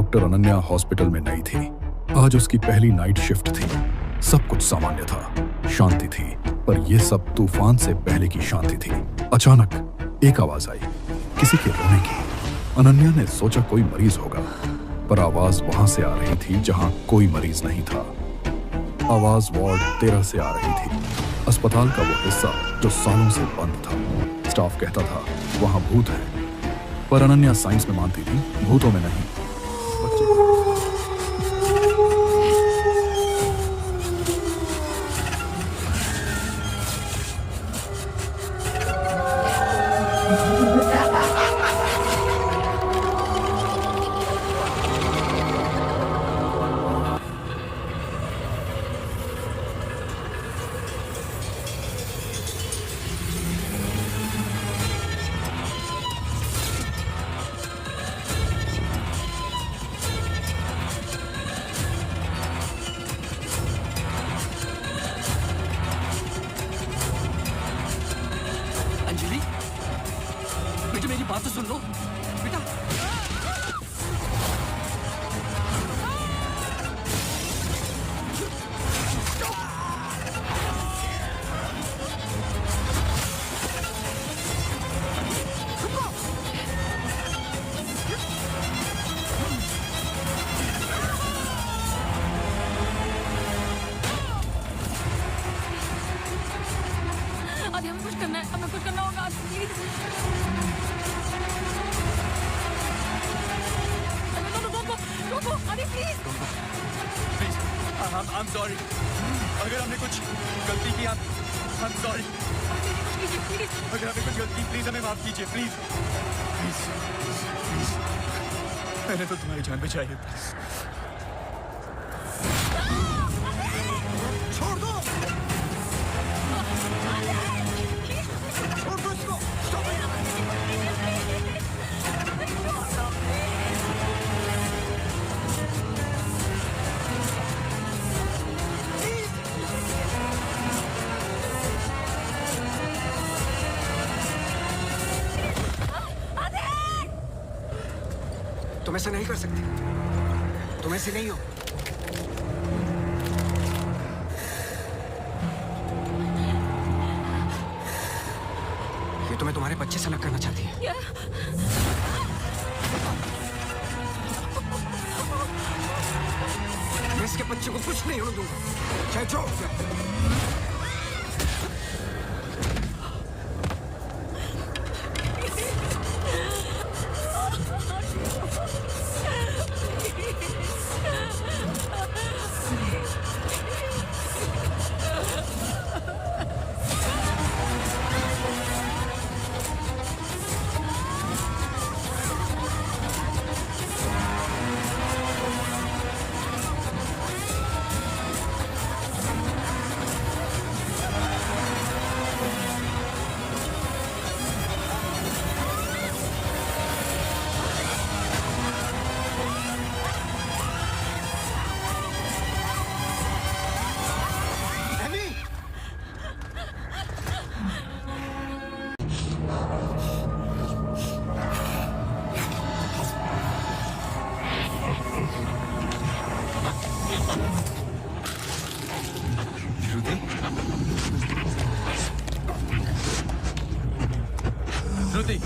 Doctor Ananya hospital में नई थी। आज उसकी पहली नाइट शिफ्ट थी। सब कुछ सामान्य था, शांति थी, पर यह सब तूफान से पहले की शांति थी। अचानक एक आवाज आई, किसी के रोने की। अनन्या ने सोचा कोई मरीज होगा, पर आवाज वहां से आ रही थी जहां कोई मरीज नहीं था। आवाज वार्ड 13 से आ रही थी, अस्पताल का वो हिस्सा जो सालों से बंद था। स्टाफ कहता था वहां भूत है, पर अनन्या साइंस में मानती थी, भूतों में नहीं। बच्चे अंजलि, बेटा मेरी बात तो सुन लो बेटा। आदि हमें कुछ करना है, हमें कुछ करना होगा आदि, प्लीज। रोको आदि, प्लीज। Please, I'm sorry। अगर हमने कुछ गलती की, I'm sorry। अगर हमने कुछ गलती की, प्लीज हमें माफ कीजिए, प्लीज प्लीज प्लीज। मैंने तो तुम्हारी जान बचाई है। छोड़ दो, छोड़ दो इसको। तुम ऐसा नहीं कर सकते, तुम ऐसे नहीं हो। ये तुम्हें तुम्हारे बच्चे से अलग करना चाहती है। मैं इसके बच्चे को कुछ नहीं होने दूंगा, चाहे जो हो जाए। श्रुति,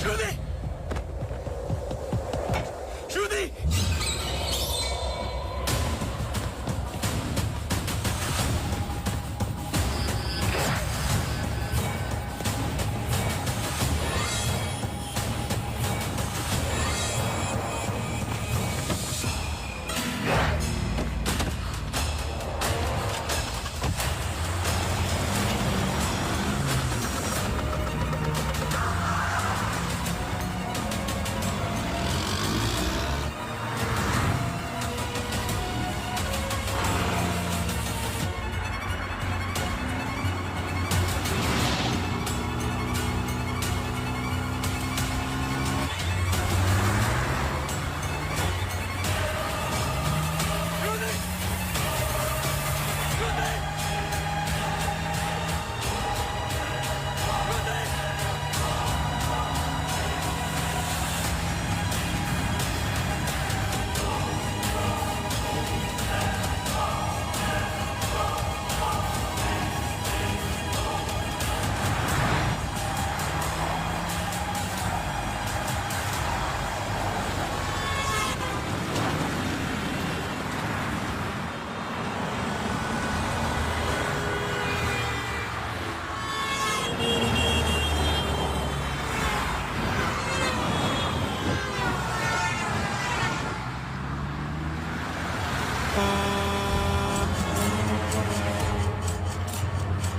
श्रुति,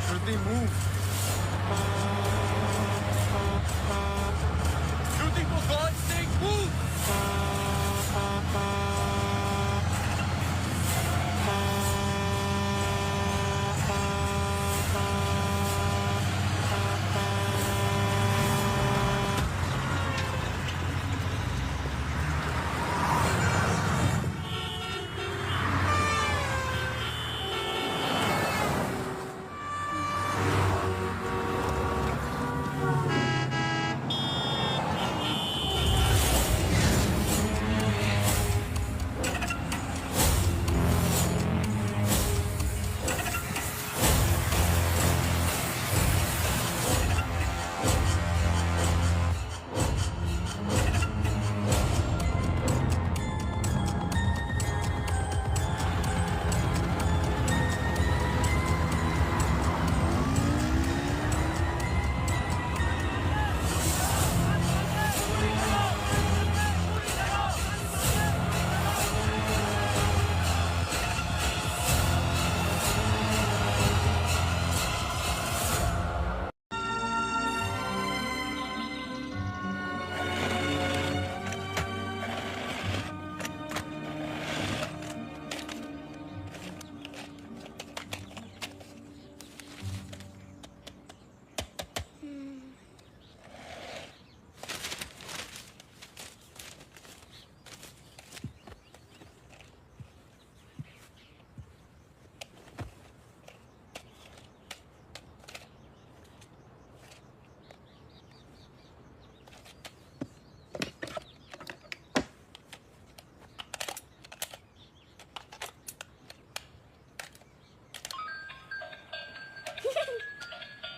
Shruti, move. Shruti, for God's sake, move.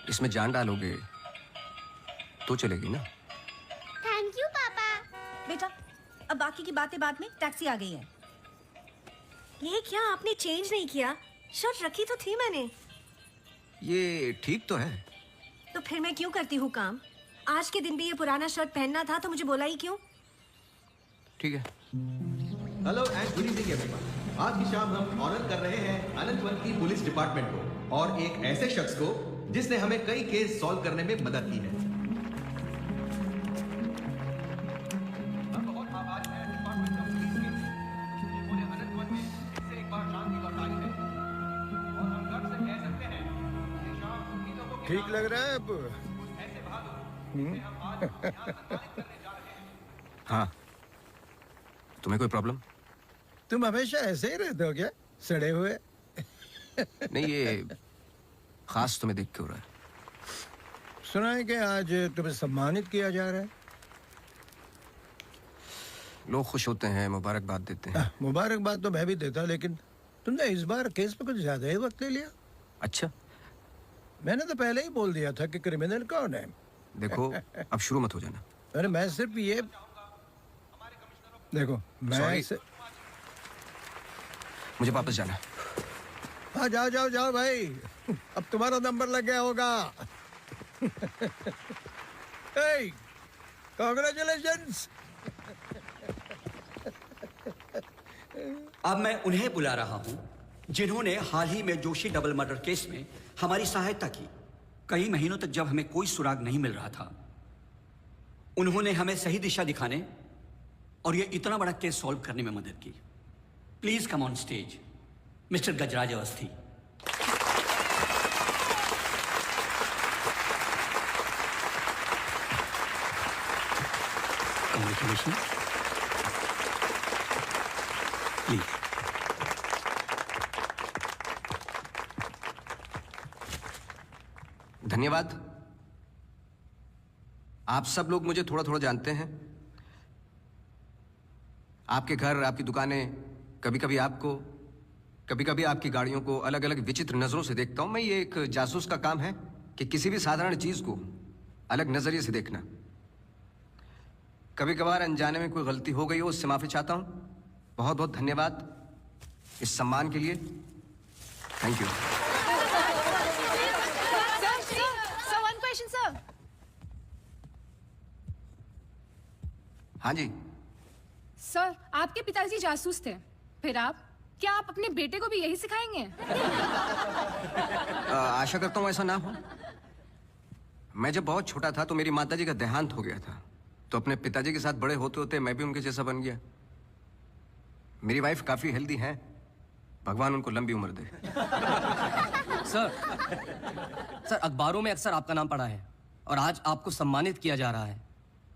इसमें जान डालोगे तो चलेगी ना? थैंक यू पापा। बेटा, अब बाकी की बातें बाद में, टैक्सी आ गई है। ये क्या आपने चेंज नहीं किया? शर्ट रखी तो थी मैंने। ये ठीक तो है। तो फिर मैं क्यों करती हूँ काम? आज के दिन भी ये पुराना शर्ट पहनना था तो मुझे बोला ही क्यों? ठीक है। Hello and good evening everyone. आज की शाम हम ऑनर कर रहे हैं अनंतवन की पुलिस डिपार्टमेंट को और एक ऐसे शख्स को जिसने हमें कई केस सॉल्व करने में मदद की है। हम बहुत आभारी हैं डिपार्टमेंट ऑफ पुलिस के, जिन्होंने अनंतवन में फिर से एक बार शांति लौटाई है और हम गर्व से कह सकते हैं कि शाम उम्मीदों को ठीक लग रहा है अब? ऐसे बहादुर जिन्हें हम आज यहाँ सम्मानित करने जा रहे हैं। हाँ, तुम्हें कोई प्रॉब्लम? तुम हमेशा ऐसे ही रहते हो क्या, सड़े हुए? नहीं, ये खास तुम्हें देख के हो रहा है। सुना है कि आज तुम्हें सम्मानित किया जा रहा है। लोग खुश होते हैं, मुबारकबाद देते हैं। मुबारकबाद तो मैं भी देता, लेकिन तुमने इस बार केस पे कुछ ज्यादा ही वक्त ले लिया। अच्छा, मैंने तो पहले ही बोल दिया था कि क्रिमिनल कौन है। देखो अब शुरू मत हो जाना। अरे मैं सिर्फ ये देखो, Sorry. मुझे वापस जाना है। हाँ, जाओ जाओ जाओ भाई, अब तुम्हारा नंबर लग गया होगा। कांग्रेचुलेशंस। अब मैं उन्हें बुला रहा हूं जिन्होंने हाल ही में जोशी डबल मर्डर केस में हमारी सहायता की। कई महीनों तक जब हमें कोई सुराग नहीं मिल रहा था, उन्होंने हमें सही दिशा दिखाने और ये इतना बड़ा केस सॉल्व करने में मदद की। Please come on stage mister Gajraj Awasthi. Congratulations. Please. धन्यवाद। आप सब लोग मुझे थोड़ा थोड़ा जानते हैं। आपके घर, आपकी दुकानें, कभी कभी आपको, कभी कभी आपकी गाड़ियों को अलग अलग विचित्र नजरों से देखता हूं मैं। ये एक जासूस का काम है कि किसी भी साधारण चीज को अलग नजरिए से देखना। कभी कभार अनजाने में कोई गलती हो गई हो, उससे माफी चाहता हूं। बहुत बहुत धन्यवाद इस सम्मान के लिए। Thank you. Sir, one question sir. हाँ जी। सर, आपके पिताजी जासूस थे, फिर आप, क्या आप अपने बेटे को भी यही सिखाएंगे? आशा करता हूँ ऐसा ना हो। मैं जब बहुत छोटा था तो मेरी माताजी का देहांत हो गया था, तो अपने पिताजी के साथ बड़े होते होते मैं भी उनके जैसा बन गया। मेरी वाइफ काफी हेल्दी है, भगवान उनको लंबी उम्र दे। सर अखबारों में अक्सर आपका नाम पड़ा है और आज आपको सम्मानित किया जा रहा है,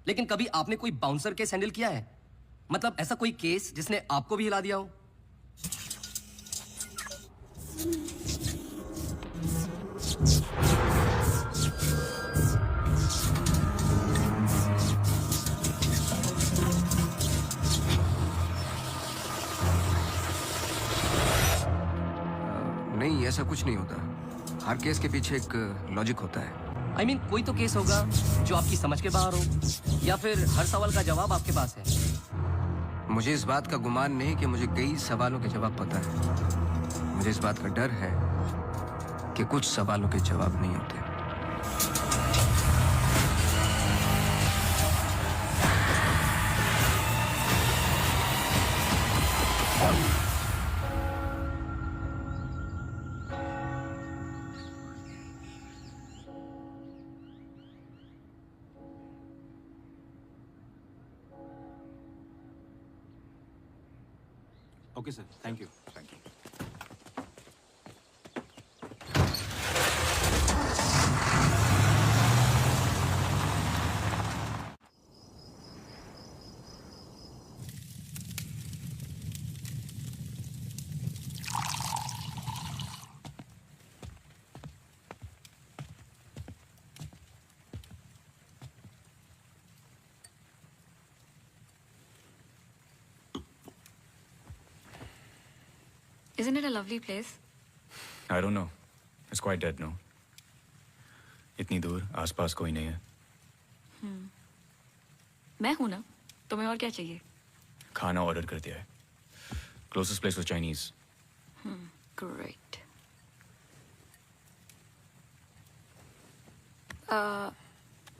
लेकिन कभी आपने कोई बाउंसर केस हैंडल किया है? मतलब ऐसा कोई केस जिसने आपको भी हिला दिया हो? नहीं, ऐसा कुछ नहीं होता। हर केस के पीछे एक लॉजिक होता है। I mean, कोई तो केस होगा जो आपकी समझ के बाहर हो, या फिर हर सवाल का जवाब आपके पास है। मुझे इस बात का गुमान नहीं कि मुझे कई सवालों के जवाब पता है। मुझे इस बात का डर है कि कुछ सवालों के जवाब नहीं होते। Okay sir, thank you. Thank you. Isn't it a lovely place? I don't know. It's quite dead, no? इतनी दूर, आसपास कोई नहीं है। मैं हूं ना, तुम्हें और क्या चाहिए? खाना ऑर्डर कर दिया है। Closest place was Chinese. Great.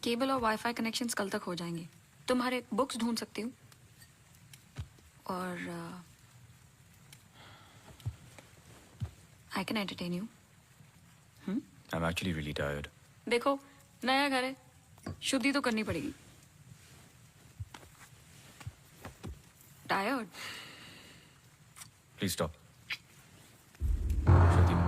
Cable और वाईफाई कनेक्शंस कल तक हो जाएंगे। तुम्हारे बुक्स ढूंढ सकती हूँ और I can entertain you. I'm actually really tired. देखो, नया घर है, शुद्धि तो करनी पड़ेगी। Tired? Please stop. Shruti.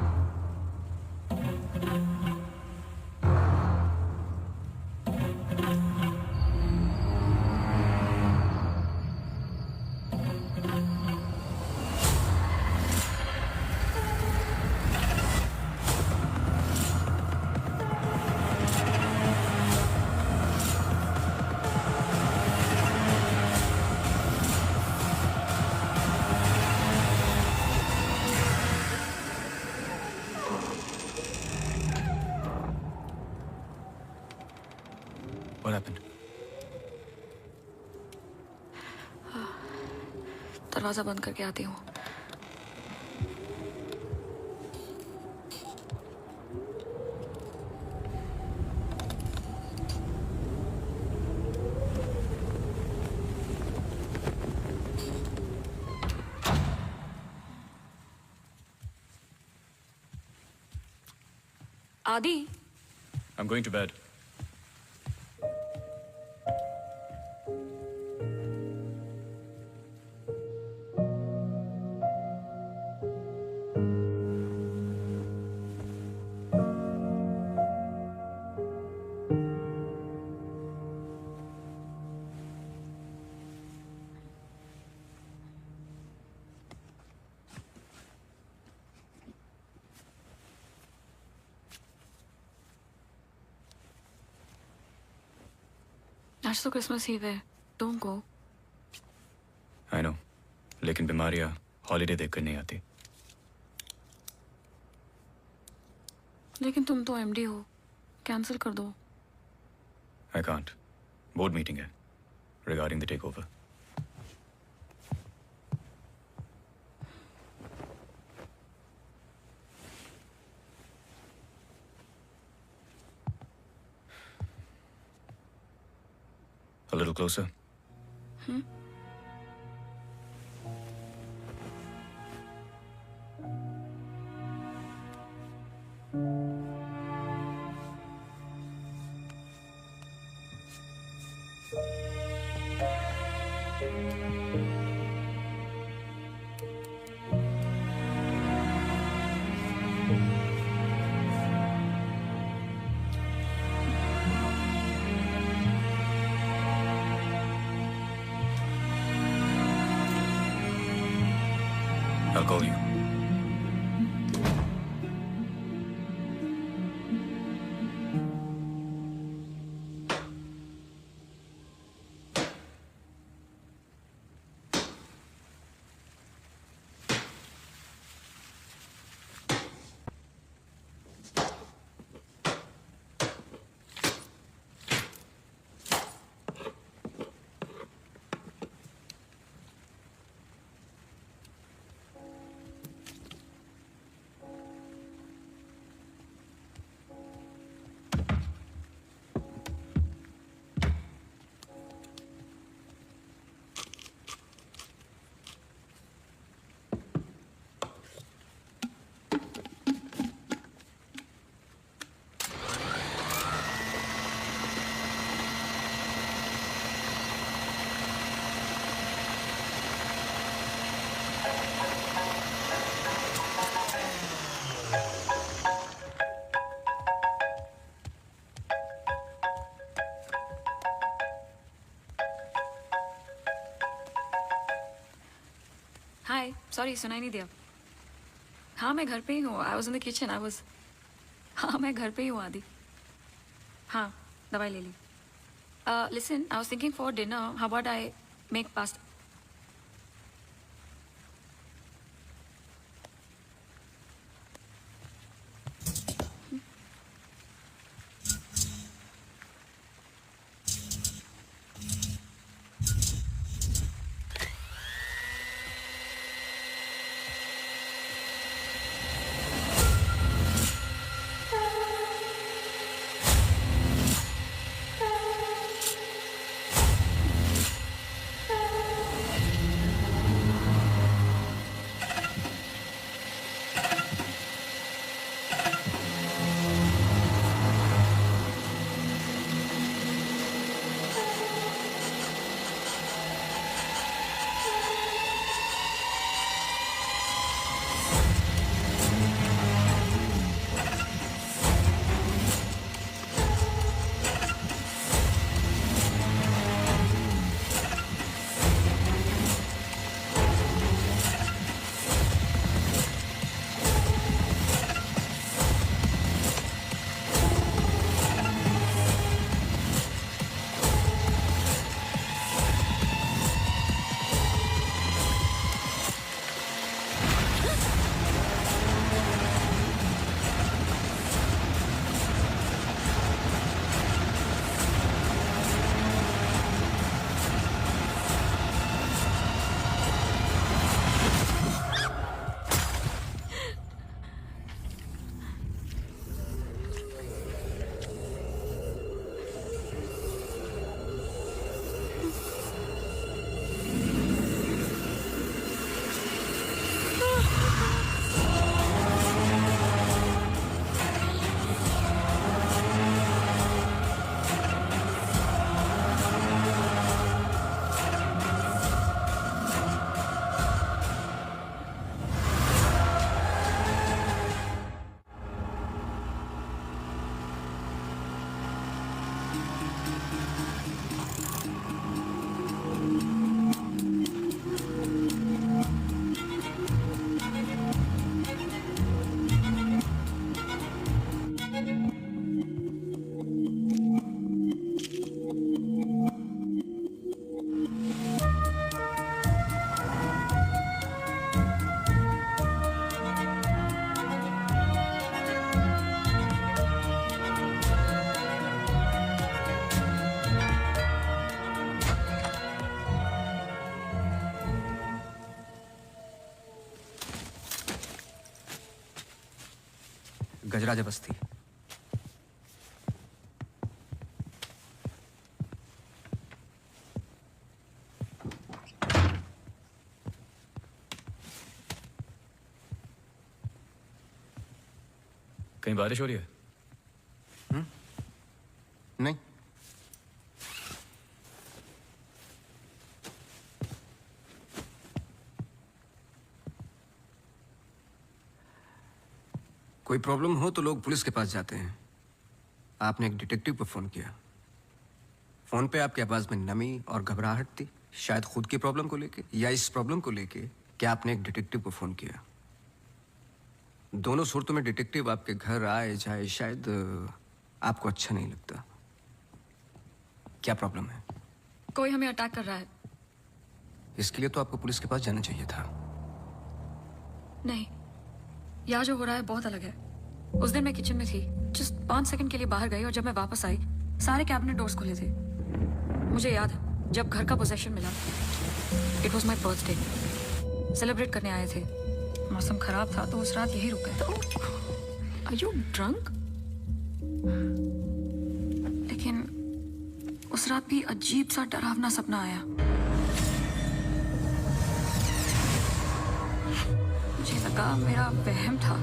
What happened? दरवाजा बंद करके आती हूँ। आदि, I'm going to bed. आज तो क्रिसमस ईव है। Don't go. I know. लेकिन बीमारियां हॉलीडे देखकर नहीं आती। लेकिन तुम तो एमडी हो, कैंसिल कर दो। I can't. Board meeting है regarding the takeover. A little closer. I'll call you. Hi sorry सुनाई नहीं दिया। हाँ मैं घर पे ही हूँ। I was in the kitchen. हाँ मैं घर पे ही हूँ आदि। हाँ दवाई ले ली। Listen I was thinking for dinner how about I make pasta. Gajraj Basti. कहीं बारिश हो रही है? नहीं। कोई प्रॉब्लम हो तो लोग पुलिस के पास जाते हैं। आपने एक डिटेक्टिव को फोन किया। फोन पे आपकी आवाज में नमी और घबराहट थी, शायद खुद की प्रॉब्लम को लेके या इस प्रॉब्लम को लेके कि आपने एक डिटेक्टिव को फोन किया। दोनों सूरतों में डिटेक्टिव आपके घर आए जाए शायद आपको अच्छा नहीं लगता। क्या प्रॉब्लम है? कोई हमें अटैक कर रहा है। इसके लिए तो आपको पुलिस के पास जाना चाहिए था। नहीं, यहाँ जो हो रहा है बहुत अलग है। उस दिन मैं किचन में थी, जस्ट 5 सेकंड के लिए बाहर गई और जब मैं वापस आई सारे कैबिनेट डोर्स खुले थे। मुझे याद है जब घर का पोजेशन मिला, it was my birthday, celebrate करने आए थे। मौसम खराब था तो उस रात यही रुक गए। Are you drunk? लेकिन उस रात भी अजीब सा डरावना सपना आया। मुझे लगा मेरा वहम था।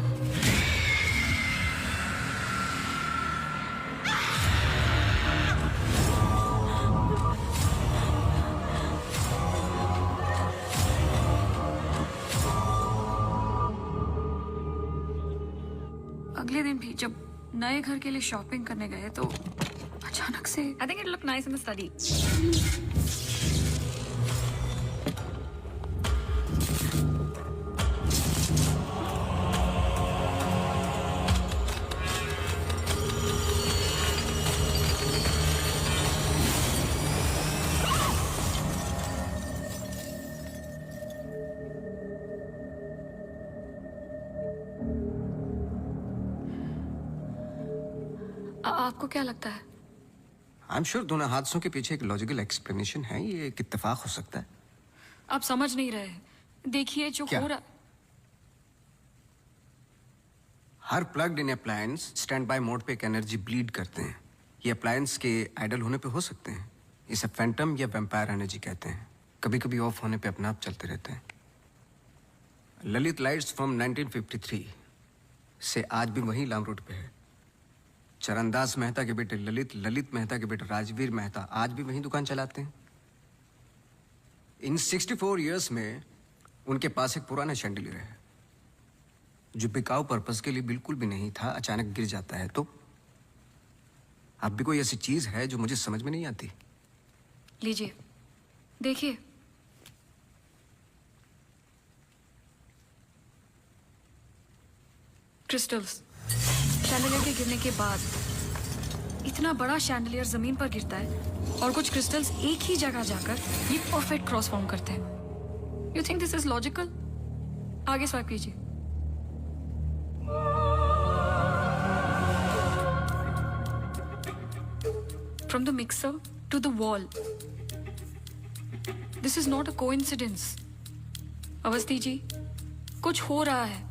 अगले दिन भी जब नए घर के लिए शॉपिंग करने गए तो अचानक से I think it look nice in the study. आपको क्या लगता है? आई एम श्योर दोनों हादसों के पीछे एक लॉजिकल एक्सप्लेनेशन है। ये एक इत्तेफाक हो सकता है। आप समझ नहीं रहे। देखिए जो क्या? हो रहा। हर plugged in appliance standby mode पे एक एनर्जी ब्लीड करते हैं। ये अप्लायंस के आइडल होने पे हो सकते हैं। इसे फैंटम या वैम्पायर एनर्जी कहते हैं। कभी कभी ऑफ होने पे अपने आप चलते रहते हैं। ललित लाइट्स फ्रॉम 1953 से आज भी वही लाम रोड पे है। चरणदास मेहता के बेटे ललित, ललित मेहता के बेटे राजवीर मेहता आज भी वही दुकान चलाते हैं। इन 64 इयर्स में उनके पास एक पुराना शैंडलियर है जो बिकाऊ पर्पस के लिए बिल्कुल भी नहीं था। अचानक गिर जाता है तो अब भी कोई ऐसी चीज है जो मुझे समझ में नहीं आती। लीजिए देखिए। क्रिस्टल्स। शैंडलियर के गिरने के बाद इतना बड़ा शैंडलियर जमीन पर गिरता है और कुछ क्रिस्टल्स एक ही जगह जाकर ये परफेक्ट क्रॉस फॉर्म करते हैं। You think this is logical? आगे स्वाइप कीजिए। From the mixer to the wall. This is not a coincidence. Awasthi ji, कुछ हो रहा है।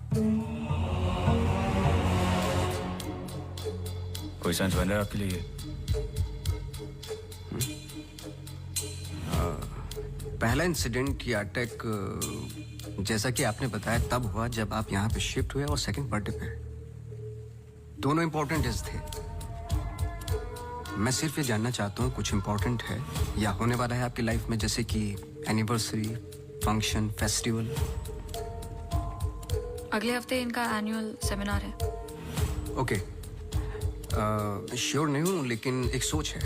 कोई सेंस बन रहा है आपके लिए? पहला इंसिडेंट या अटैक जैसा कि आपने बताया तब हुआ जब आप यहाँ पे शिफ्ट हुए और सेकंड बर्थडे पे। दोनों इंपॉर्टेंट डेज थे। मैं सिर्फ ये जानना चाहता हूँ कुछ इंपॉर्टेंट है या होने वाला है आपकी लाइफ में, जैसे कि एनिवर्सरी, फंक्शन, फेस्टिवल। अगले हफ्ते इनका एनुअल सेमिनार है। ओके, श्योर नहीं हूँ लेकिन एक सोच है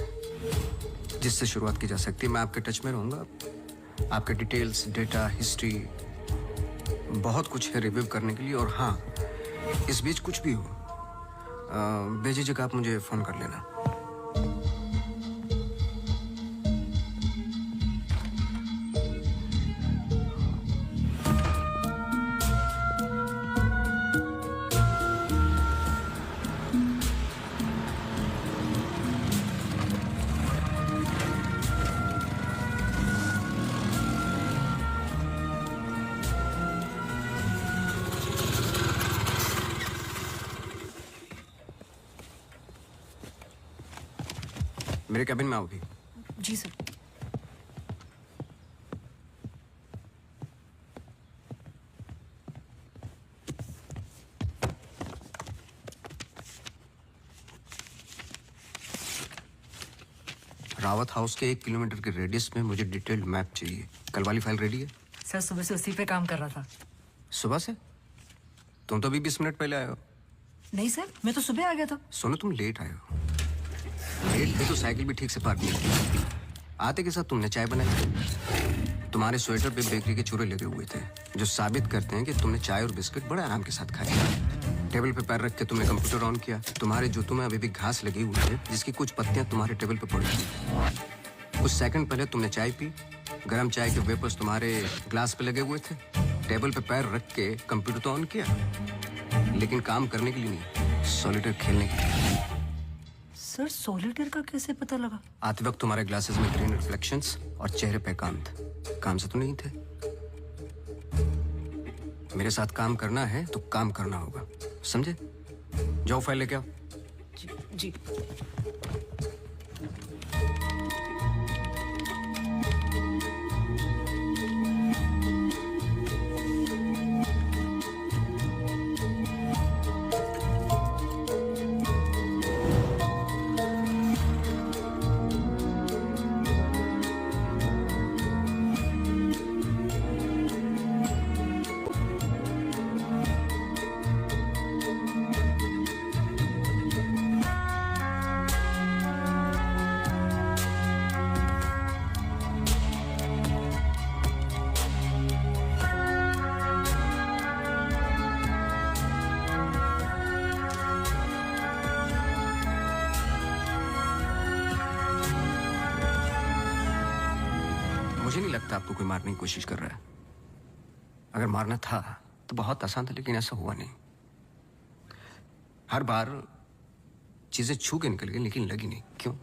जिससे शुरुआत की जा सकती है। मैं आपके टच में रहूँगा। आपके डिटेल्स, डेटा, हिस्ट्री बहुत कुछ है रिव्यू करने के लिए। और हाँ, इस बीच कुछ भी हो बेझिझक आप मुझे फ़ोन कर लेना। मेरे कैबिन में आओगी? जी सर। रावत हाउस के 1 किलोमीटर के रेडियस में मुझे डिटेल्ड मैप चाहिए। कल वाली फाइल रेडी है? सर सुबह से उसी पे काम कर रहा था। सुबह से? तुम तो अभी 20 मिनट पहले आए हो। नहीं सर, मैं तो सुबह आ गया था। सुनो, तुम लेट आए हो। लेट थे तो साइकिल भी ठीक से पार्क नहीं की। आते के साथ तुमने चाय बनाई। तुम्हारे स्वेटर पे बेकरी के चूरे लगे हुए थे, जो साबित करते हैं कि तुमने चाय और बिस्किट बड़े आराम के साथ खाए। टेबल पे पैर रख के तुमने कंप्यूटर ऑन किया। तुम्हारे जूतों में अभी भी घास लगी हुई है, जिसकी कुछ पत्तियां तुम्हारे टेबल पे पड़ी थी। कुछ सेकंड पहले तुमने चाय पी। गरम चाय के वेपर्स तुम्हारे ग्लास पे लगे हुए थे। टेबल पे पैर रख के कंप्यूटर तो ऑन किया, लेकिन काम करने के लिए नहीं, सॉलिटेयर खेलने के लिए। सर, सॉलिटेयर का कैसे पता लगा? आते वक्त तुम्हारे ग्लासेस में ग्रीन रिफ्लेक्शंस और चेहरे पे काम था। काम से तो नहीं थे। मेरे साथ काम करना है तो काम करना होगा, समझे? जाओ फाइल लेके आओ। जी। मुझे नहीं लगता आपको कोई मारने की कोशिश कर रहा है। अगर मारना था तो बहुत आसान था, लेकिन ऐसा हुआ नहीं। हर बार चीजें छू के निकल गई, लेकिन लगी नहीं। क्यों?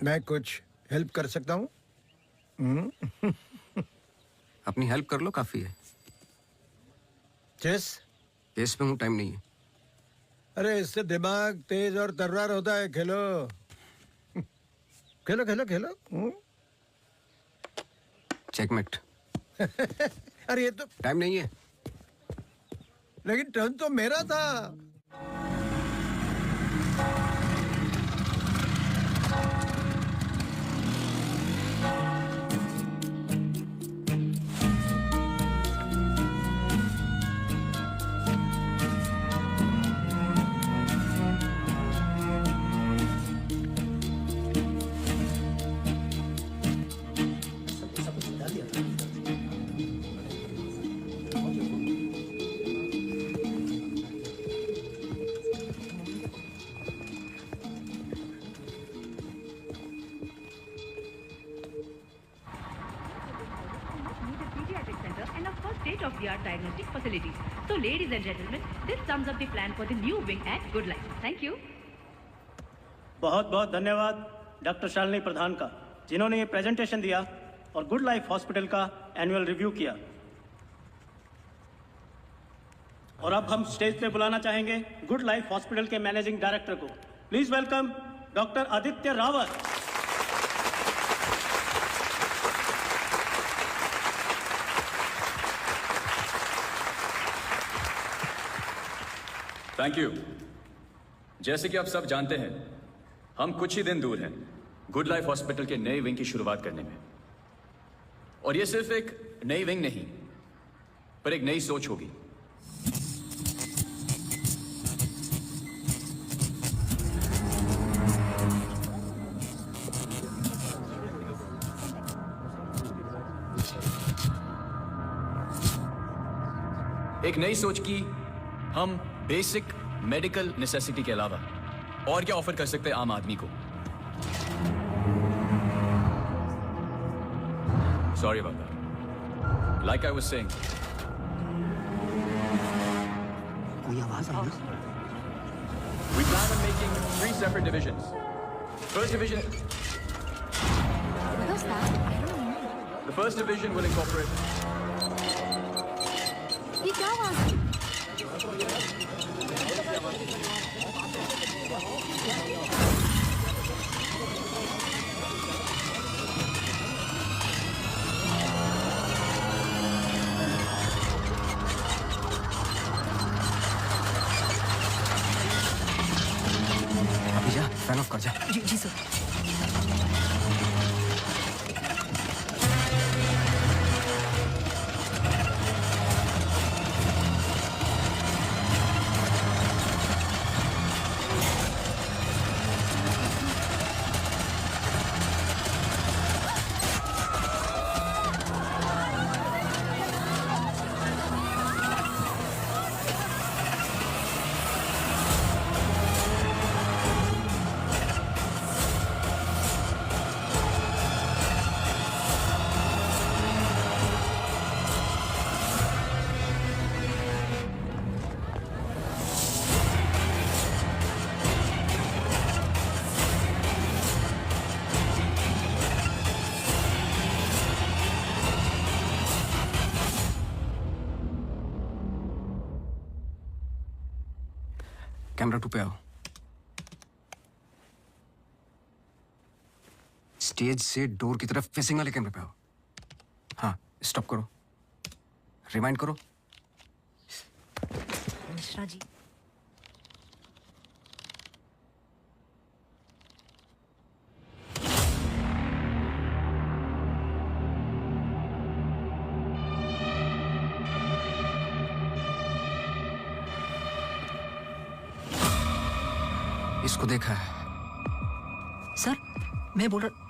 मैं कुछ हेल्प कर सकता हूँ? अपनी हेल्प कर लो, काफी है। चेस? केस में हूँ, टाइम नहीं है। अरे इससे दिमाग तेज और तर्रार होता है। खेलो खेलो खेलो खेलो। चेकमेट। अरे ये तो टाइम नहीं है। लेकिन टर्न तो मेरा था। state-of-the-art diagnostic facilities. So, ladies and gentlemen, this sums up the plan for the new wing at Good Life. Thank you. बहुत बहुत धन्यवाद डॉक्टर शालिनी प्रधान का, जिन्होंने ये प्रेजेंटेशन दिया और गुड लाइफ हॉस्पिटल का एनुअल रिव्यू किया। और अब हम स्टेज पे बुलाना चाहेंगे गुड लाइफ हॉस्पिटल के मैनेजिंग डायरेक्टर को। Please welcome doctor Aditya Rawat. Thank you. जैसे कि आप सब जानते हैं, हम कुछ ही दिन दूर हैं गुड लाइफ हॉस्पिटल के नए विंग की शुरुआत करने में। और ये सिर्फ एक नई विंग नहीं, पर एक नई सोच होगी। एक नई सोच की हम बेसिक मेडिकल नेसेसिटी के अलावा और क्या ऑफर कर सकते हैं आम आदमी को। Sorry about that. Like I was saying, कोई आवाज आई? we plan on making 3 separate divisions. First division. What was that? I don't know. The first division will incorporate. ये क्या आवाज है? अभी जा, फैन ऑफ कर जा। जी सर। कैमरा 2 पे आओ। स्टेज से डोर की तरफ फेसिंग वाले कैमरे पे आओ। हाँ, स्टॉप करो, रिवाइंड करो। मिश्रा जी, इसको देखा है? सर मैं बोल रहा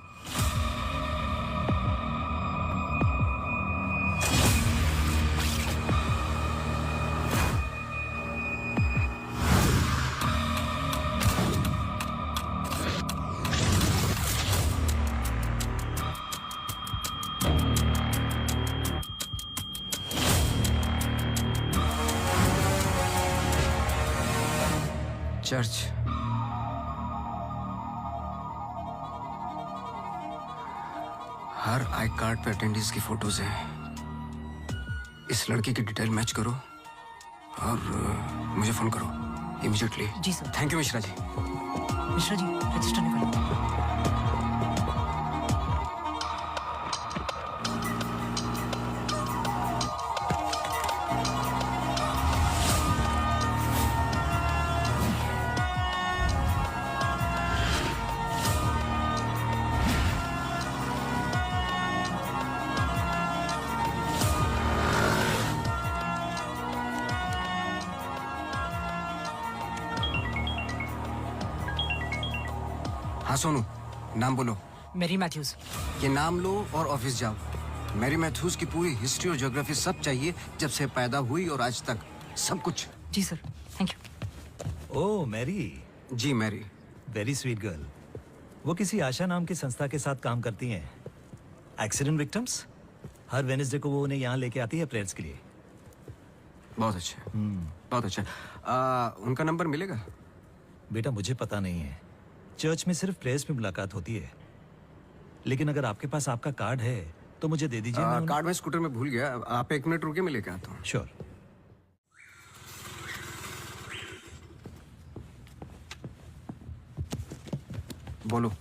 चर्च। हर आई कार्ड पे अटेंडेंस की फोटोज हैं। इस लड़की की डिटेल मैच करो और मुझे फोन करो इमीडिएटली। जी sir. Thank you Mishra ji. Mishra ji register निकालो। हाँ सोनू, नाम बोलो। Mary Matthews. ये नाम लो और ऑफिस जाओ। मैरी मैथ्यूज की पूरी हिस्ट्री और ज्योग्राफी सब चाहिए, जब से पैदा हुई और आज तक सब कुछ। जी sir, thank you. Oh Mary. जी मैरी। Very sweet girl. वो किसी आशा नाम की संस्था के साथ काम करती हैं। Accident victims. हर वेडनेसडे को वो उन्हें यहाँ लेके आती है प्रेयर्स के लिए। बहुत अच्छा, बहुत अच्छा। उनका नंबर मिलेगा? बेटा मुझे पता नहीं है, चर्च में सिर्फ प्रेयर्स में मुलाकात होती है। लेकिन अगर आपके पास आपका कार्ड है तो मुझे दे दीजिए। कार्ड मैं स्कूटर में भूल गया, आप 1 मिनट रुके, मैं लेके आता हूँ। श्योर। बोलो।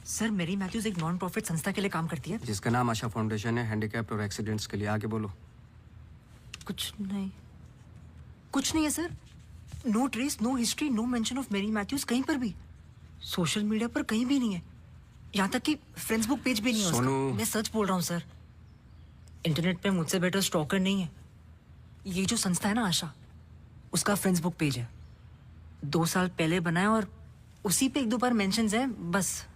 सर मैरी मैथ्यूज एक नॉन प्रॉफिट संस्था के लिए काम करती है जिसका नाम आशा फाउंडेशन है, हैंडीकैप्ड और एक्सीडेंट्स के लिए। आगे बोलो। कुछ नहीं, कुछ नहीं है sir. No trace, no history, no mention of Mary Matthews कहीं पर भी। सोशल मीडिया पर कहीं भी नहीं है, यहाँ तक कि फ्रेंड्स बुक पेज भी नहीं है उसका। मैं सच बोल रहा हूँ सर, इंटरनेट पे मुझसे बेटर स्टॉकर नहीं है। ये जो संस्था है ना आशा, उसका फ्रेंड्स बुक पेज है, 2 साल पहले बनाया और उसी पे 1-2 बार मेंशंस हैं बस।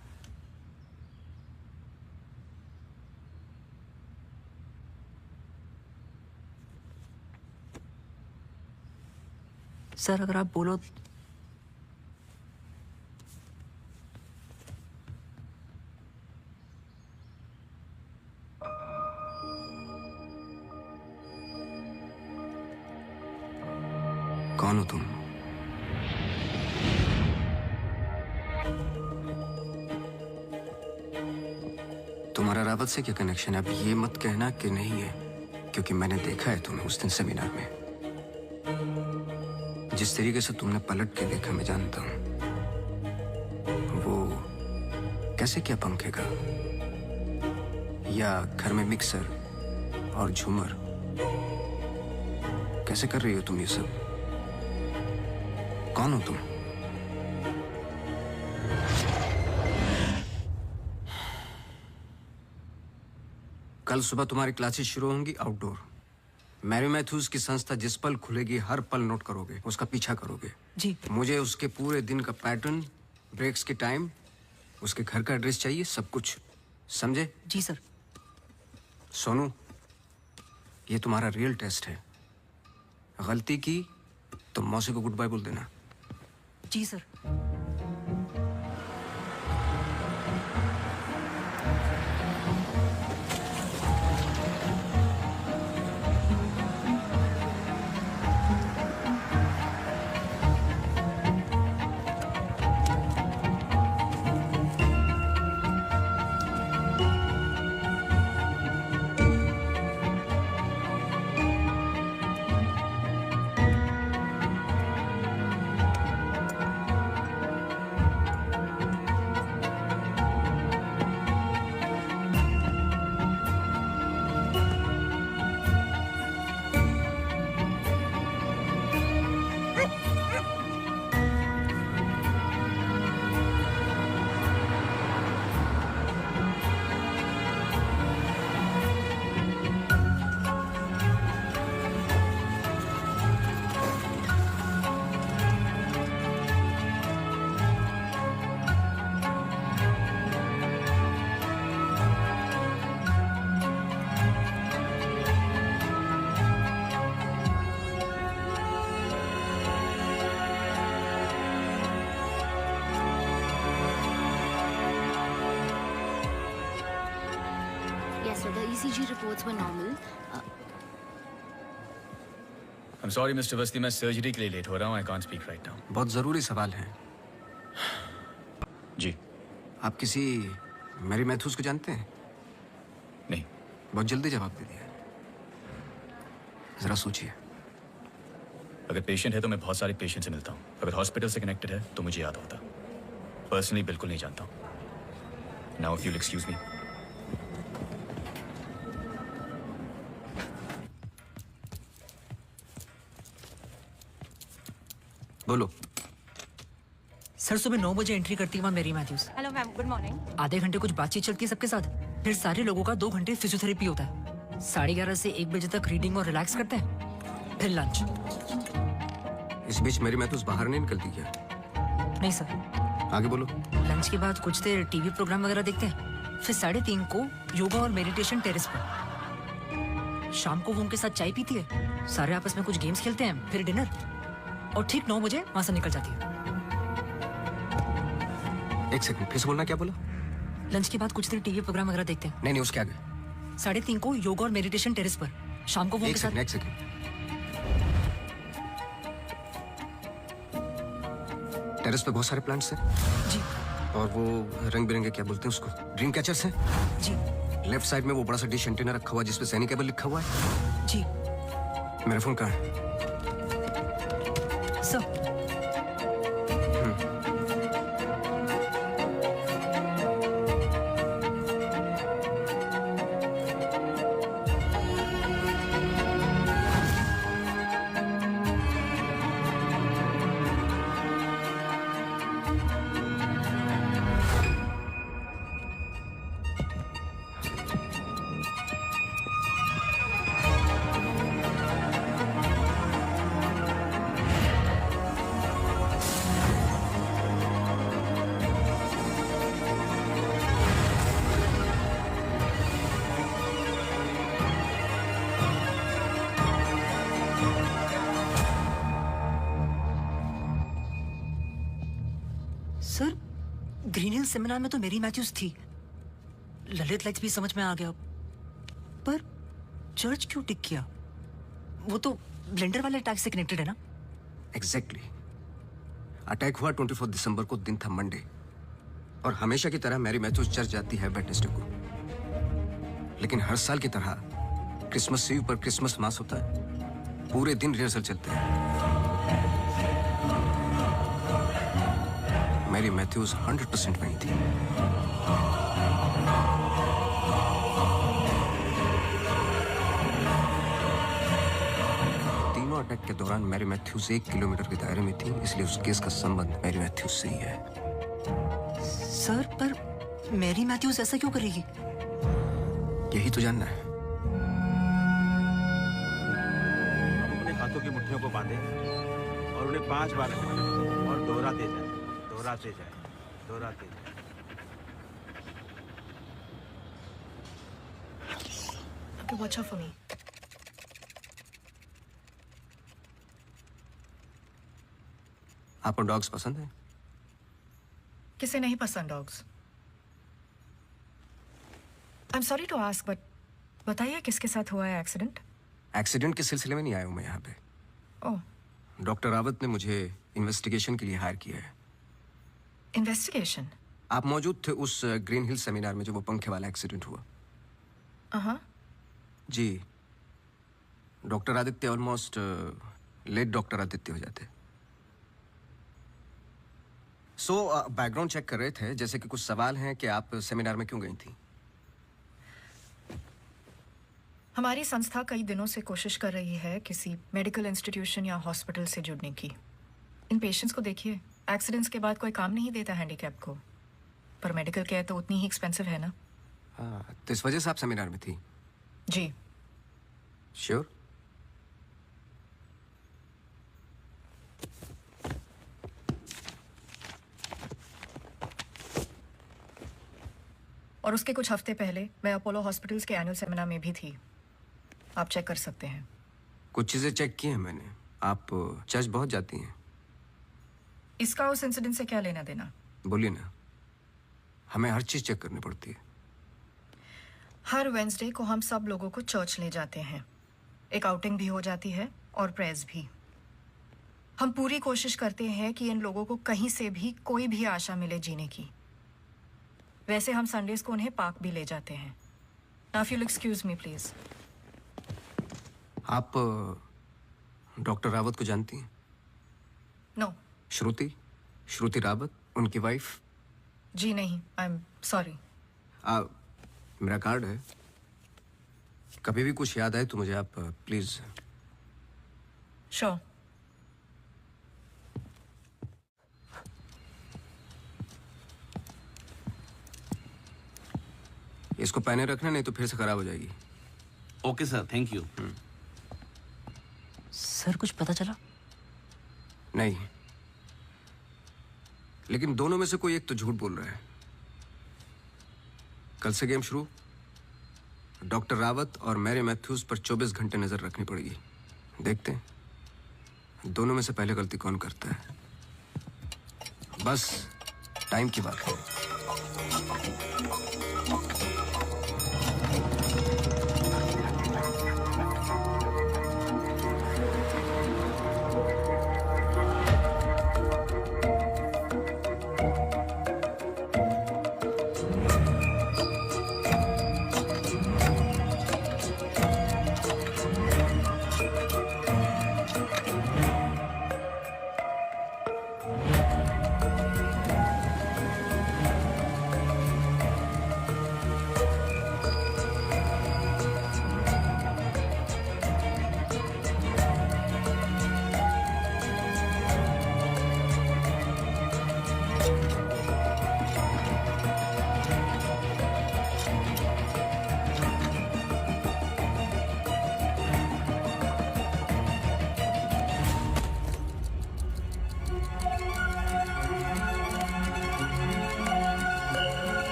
सर अगर आप बोलो। कौन हो तुम? तुम्हारा रावत से क्या कनेक्शन है? अब ये मत कहना कि नहीं है, क्योंकि मैंने देखा है तुम्हें उस दिन सेमिनार में। जिस तरीके से तुमने पलट के देखा मैं जानता हूं। वो कैसे किया पंखे का, या घर में मिक्सर और झूमर, कैसे कर रही हो तुम ये सब? कौन हो तुम? कल सुबह तुम्हारी क्लासेस शुरू होंगी आउटडोर। मैरी मैथ्यूज की संस्था जिस पल खुलेगी हर पल नोट करोगे, उसका पीछा करोगे। जी। मुझे उसके पूरे दिन का पैटर्न, ब्रेक्स के टाइम, उसके घर का एड्रेस चाहिए, सब कुछ। समझे? जी सर। सोनू, ये तुम्हारा रियल टेस्ट है। गलती की तो मौसी को गुड बाय बोल देना। जी sir. Yes, so the ECG reports were normal. I'm sorry, Mr. Vasti, मैं सर्जरी के लिए लेट हो रहा हूँ। I can't speak right now. बहुत जरूरी सवाल है। जी। आप किसी मैरी मैथ्यूज को जानते हैं? नहीं। बहुत जल्दी जवाब दे दिया। जरा सोचिए। अगर पेशेंट है तो मैं बहुत सारे पेशेंट से मिलता हूँ। अगर हॉस्पिटल से कनेक्टेड है तो मुझे याद होता। पर्सनली बिल्कुल नहीं जानता हूँ। Now if you'll excuse me. बोलो। सर सुबह 9 बजे एंट्री करती है वहाँ Mary Matthews. Hello ma'am, good morning. आधे घंटे कुछ बातचीत चलती है सबके साथ, फिर सारे लोगों का 2 घंटे फिजियोथेरेपी होता है। 11:30 से 1 बजे तक रीडिंग और रिलैक्स करते हैं, फिर लंच। इस बीच मैरी मैथ्यूज बाहर नहीं निकलती क्या? नहीं सर। आगे बोलो। लंच के बाद कुछ देर टीवी प्रोग्राम वगैरह देखते हैं, फिर 3:30 को योगा और मेडिटेशन टेरेस पर। शाम को वो उनके साथ चाय पीती है, सारे आपस में कुछ गेम्स खेलते हैं, फिर डिनर, और ठीक 9 बजे वहां से निकल जाती है। एक सेकंड, फिर से बोलना। क्या बोला? लंच के बाद कुछ देर टीवी प्रोग्राम वगैरह देखते हैं। नहीं, उसके आगे। 3:30 को योगा और मेडिटेशन टेरेस पर। शाम को वो उनके साथ। एक सेकंड। टेरेस पे बहुत सारे प्लांट्स हैं। जी। और वो रंग बिरंगे, क्या बोलते हैं उसको, ड्रीम कैचर्स हैं। जी। लेफ्ट साइड में वो बड़ा सा डिश एंटीना रखा हुआ है जिसपे सैनिकेबल लिखा हुआ है। जी। मेरा फोन कहाँ है? Sir. Sir, Green Hill seminar में तो मेरी मैथ्यूज थी। ललित लाइट्स भी समझ में आ गया, पर चर्च क्यों टिक किया? वो तो ब्लेंडर वाले अटैक से कनेक्टेड है ना? एग्जैक्टली। अटैक हुआ 24 दिसंबर को, दिन था मंडे, और हमेशा की तरह मैरी मैथ्यूज चर्च जाती है वेडनेसडे को। लेकिन हर साल की तरह क्रिसमस ईव पर क्रिसमस मास होता है। पूरे दिन रिहर्सल चलते हैं। मैरी मैथ्यूज 100% वहीं थी। तीनों अटैक के दौरान मैरी मैथ्यूज 1 किलोमीटर के दायरे में थी, इसलिए उस केस का संबंध मैरी मैथ्यूज से ही है। सर, पर मैरी मैथ्यूज ऐसा क्यों करेगी? यही तो जानना है। को बांधे और उन्हें 5 बार घुमाएं और दोहराते जाएं, दोहराते जाएं, दोहराते जाएं। Okay, watch out for me. आपको डॉग्स पसंद है? किसे नहीं पसंद dogs? I am sorry to ask but बताइए किसके साथ हुआ है एक्सीडेंट? एक्सीडेंट के सिलसिले में नहीं आया हूं मैं यहाँ पे। ओह, डॉक्टर रावत ने मुझे इन्वेस्टिगेशन के लिए हायर किया है। इन्वेस्टिगेशन? आप मौजूद थे उस ग्रीन हिल सेमिनार में जब वो पंखे वाला एक्सीडेंट हुआ? हाँ। जी। Doctor Aditya almost late doctor Aditya हो जाते। बैकग्राउंड चेक कर रहे थे, जैसे कि कुछ सवाल हैं कि आप सेमिनार में क्यों गई थी? हमारी संस्था कई दिनों से कोशिश कर रही है किसी मेडिकल इंस्टीट्यूशन या हॉस्पिटल से जुड़ने की। इन पेशेंट्स को देखिए, एक्सीडेंट्स के बाद कोई काम नहीं देता हैंडीकैप को, पर मेडिकल केयर तो उतनी ही एक्सपेंसिव है ना। हाँ, तो इस वजह से आप सेमिनार में थी? जी। श्योर? और उसके कुछ हफ्ते पहले मैं अपोलो हॉस्पिटल्स के एनुअल सेमिनार में भी थी, आप चेक कर सकते हैं। कुछ चीजें चेक की हैं मैंने। आप चर्च बहुत जाती हैं। इसका उस इंसिडेंट से क्या लेना देना? बोलिए ना, हमें हर चीज चेक करनी पड़ती है। हर वेंसडे को हम सब लोगों को चर्च ले जाते हैं, एक आउटिंग भी हो जाती है और प्रेयर्स भी। हम पूरी कोशिश करते हैं कि इन लोगों को कहीं से भी कोई भी आशा मिले जीने की। वैसे हम संडेज को उन्हें पार्क भी ले जाते हैं। Now if you excuse me please. आप डॉक्टर रावत को जानती हैं? नो। श्रुति रावत, उनकी वाइफ? जी नहीं, आई एम सॉरी। मेरा कार्ड है, कभी भी कुछ याद आए तो मुझे आप प्लीज। श्योर। इसको पहने रखना, नहीं तो फिर से खराब हो जाएगी। Okay sir, thank you. Sir कुछ पता चला? नहीं, लेकिन दोनों में से कोई एक तो झूठ बोल रहा है। कल से गेम शुरू। डॉक्टर रावत और मैरी मैथ्यूज पर 24 घंटे नजर रखनी पड़ेगी। देखते हैं दोनों में से पहले गलती कौन करता है। बस टाइम की बात है।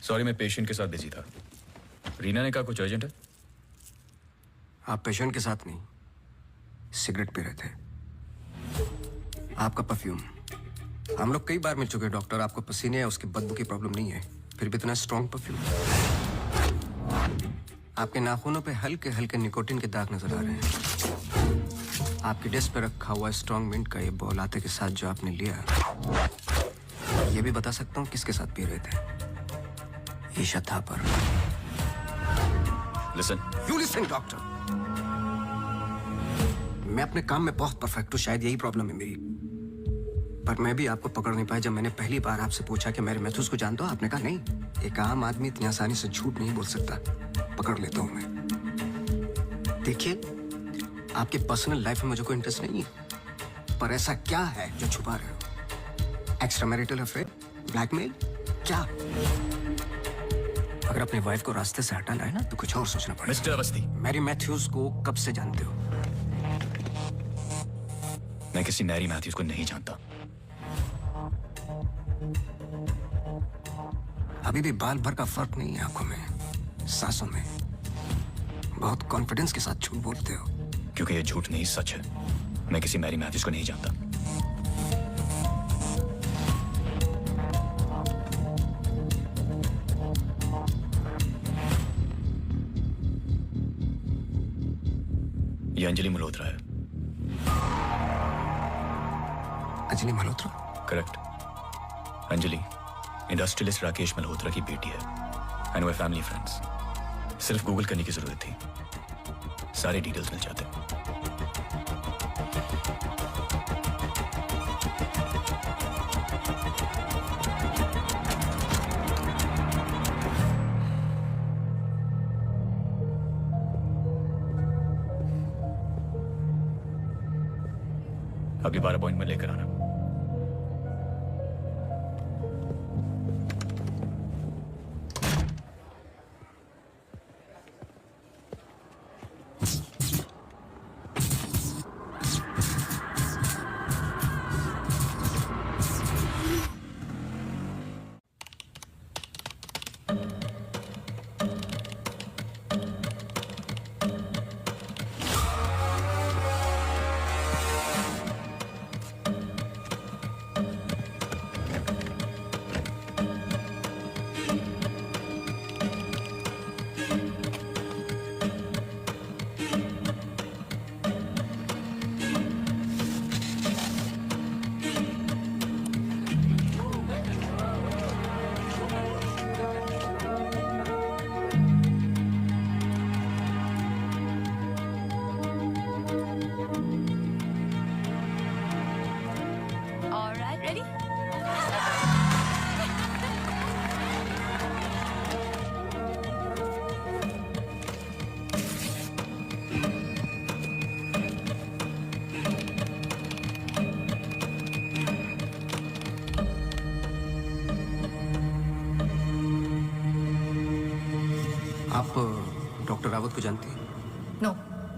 सॉरी, मैं पेशेंट के साथ बिजी था। रीना ने कहा कुछ अर्जेंट है। आप पेशेंट के साथ नहीं, सिगरेट पी रहे थे। आपका परफ्यूम, हम लोग कई बार मिल चुके हैं डॉक्टर। आपको पसीने या उसकी बदबू की प्रॉब्लम नहीं है, फिर भी इतना स्ट्रॉन्ग परफ्यूम। आपके नाखूनों पे हल्के हल्के निकोटिन के दाग नजर आ रहे हैं। आपकी डेस्क पे रखा हुआ स्ट्रॉन्ग मिंट का ये बॉल आते के साथ जो आपने लिया, ये भी बता सकता हूँ किसके साथ पी रहे थे। Isha Thapar. Listen, you listen doctor. मैं अपने काम में बहुत परफेक्ट हूँ, शायद यही प्रॉब्लम है मेरी। पर मैं भी आपको पकड़ नहीं पाया। जब मैंने पहली बार आपसे पूछा कि मेरे मैथ्यूज को जानते हो, आपने कहा नहीं। एक आम आदमी इतनी आसानी से झूठ नहीं बोल सकता। पकड़ लेता हूं मैं। देखिए, आपके पर्सनल लाइफ में मुझे कोई इंटरेस्ट नहीं है, पर ऐसा क्या है जो छुपा रहे हो? एक्स्ट्रा मैरिटल अफेयर, ब्लैकमेल, क्या? अगर अपनी वाइफ को रास्ते से हटाना है ना, तो कुछ और सोचना पड़ेगा। मिस्टर अवस्थी, मैरी मैथ्यूज को कब से जानते हो? मैं किसी मैरी मैथ्यूज को नहीं जानता। अभी भी बाल भर का फर्क नहीं है आंखों में, सांसों में। बहुत कॉन्फिडेंस के साथ झूठ बोलते हो। क्योंकि ये झूठ नहीं, सच है। मैं किसी मैरी मैथ्यूज को नहीं जानता। ये अंजलि मल्होत्रा है। अंजलि मल्होत्रा? करेक्ट। अंजलि इंडस्ट्रियलिस्ट राकेश मल्होत्रा की बेटी है, एंड वे फैमिली फ्रेंड्स। सिर्फ गूगल करने की जरूरत थी, सारे डिटेल्स मिल जाते। अगली बार अपॉइंटमेंट लेकर आना। आप डॉक्टर रावत को जानती हैं? नो।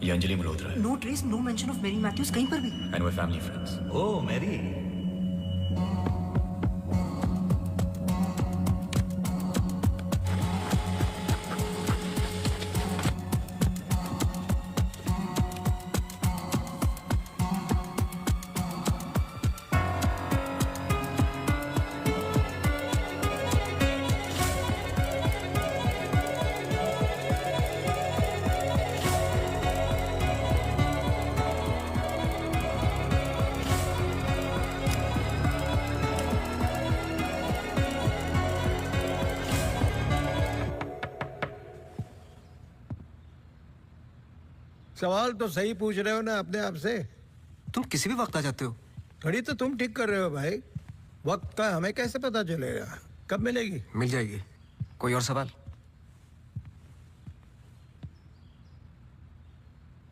ये अंजलि मल्होत्रा है। No trace, no mention of Mary Matthews कहीं पर भी। एंड वे फैमिली फ्रेंड्स। ओह मैरी, सवाल तो सही पूछ रहे हो ना अपने आप से। तुम किसी भी वक्त आ जाते हो। घड़ी तो तुम ठीक कर रहे हो भाई, वक्त का हमें कैसे पता चलेगा? कब मिलेगी? मिल जाएगी। कोई और सवाल?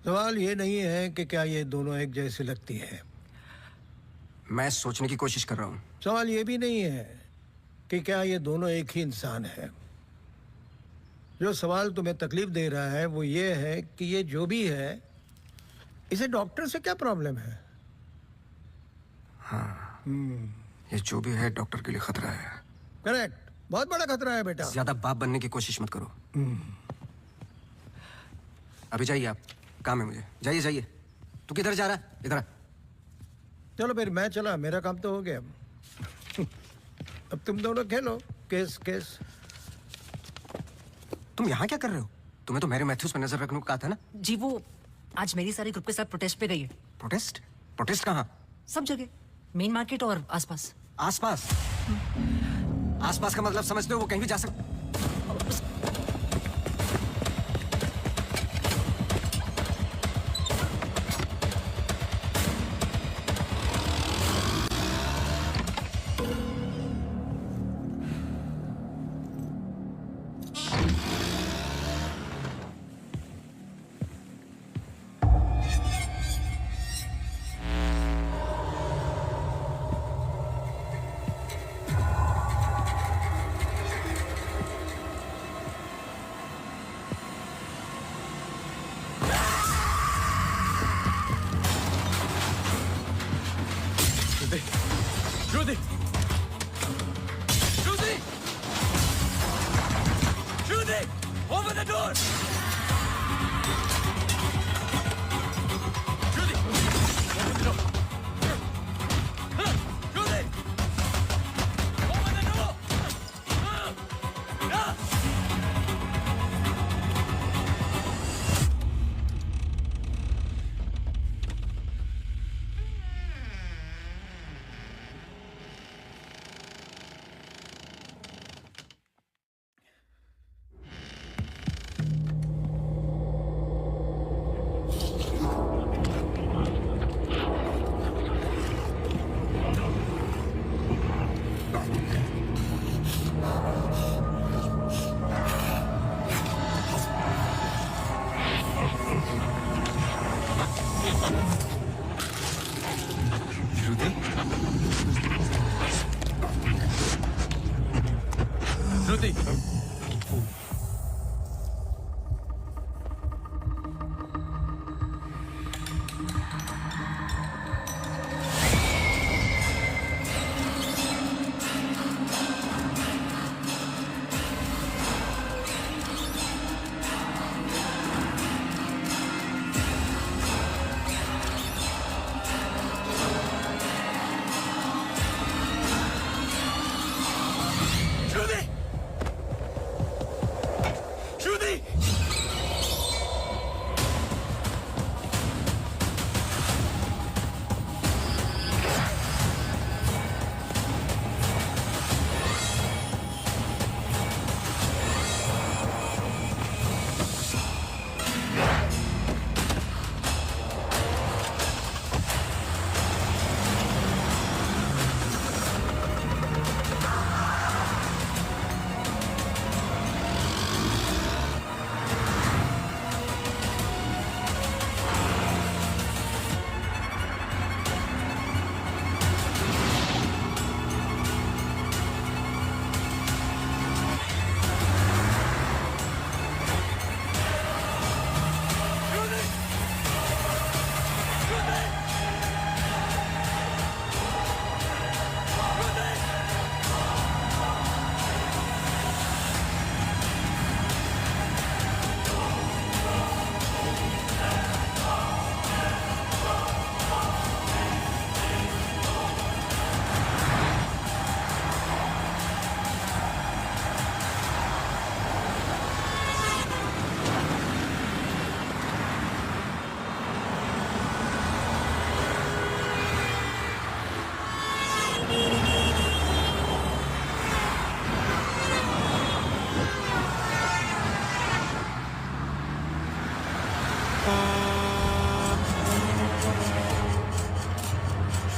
सवाल ये नहीं है कि क्या ये दोनों एक जैसी लगती है। मैं सोचने की कोशिश कर रहा हूँ। सवाल ये भी नहीं है कि क्या ये दोनों एक ही इंसान है। जो सवाल तुम्हें तकलीफ दे रहा है वो ये है कि ये जो भी है, इसे डॉक्टर से क्या प्रॉब्लम है? हाँ, ये जो भी है डॉक्टर के लिए खतरा है। करेक्ट। बहुत बड़ा खतरा है बेटा। ज्यादा बाप बनने की कोशिश मत करो। अभी जाइए आप, काम है मुझे। जाइए जाइए। तू किधर जा रहा है? इधर आ। चलो फिर मैं चला, मेरा काम तो हो गया। अब तुम दोनों खेलो केस केस। तुम यहाँ क्या कर रहे हो? तुम्हें तो मैरी मैथ्यूज पर नजर रखने को कहा था ना। जी वो आज मेरी सारी ग्रुप के साथ प्रोटेस्ट पे गई है। प्रोटेस्ट? प्रोटेस्ट कहाँ? सब जगह, मेन मार्केट और आसपास। आसपास? आसपास का मतलब समझते हो? वो कहीं भी जा सकते। Rudy! Rudy! Rudy! Open the door! Rudy! Open the door! Rudy! Open the door! Rudy! Rudy! Rudy!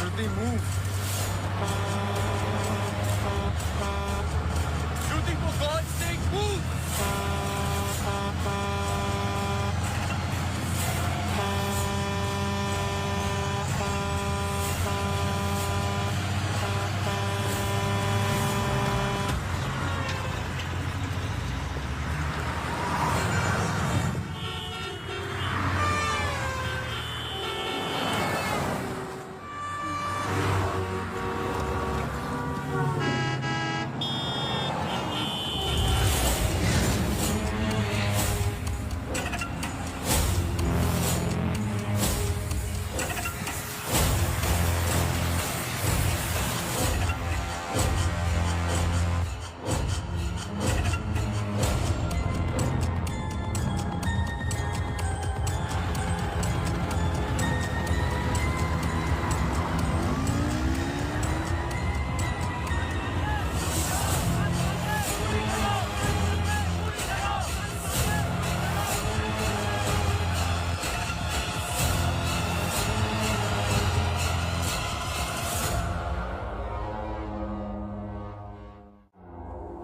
Rudy, move! Rudy, for God's sake, move!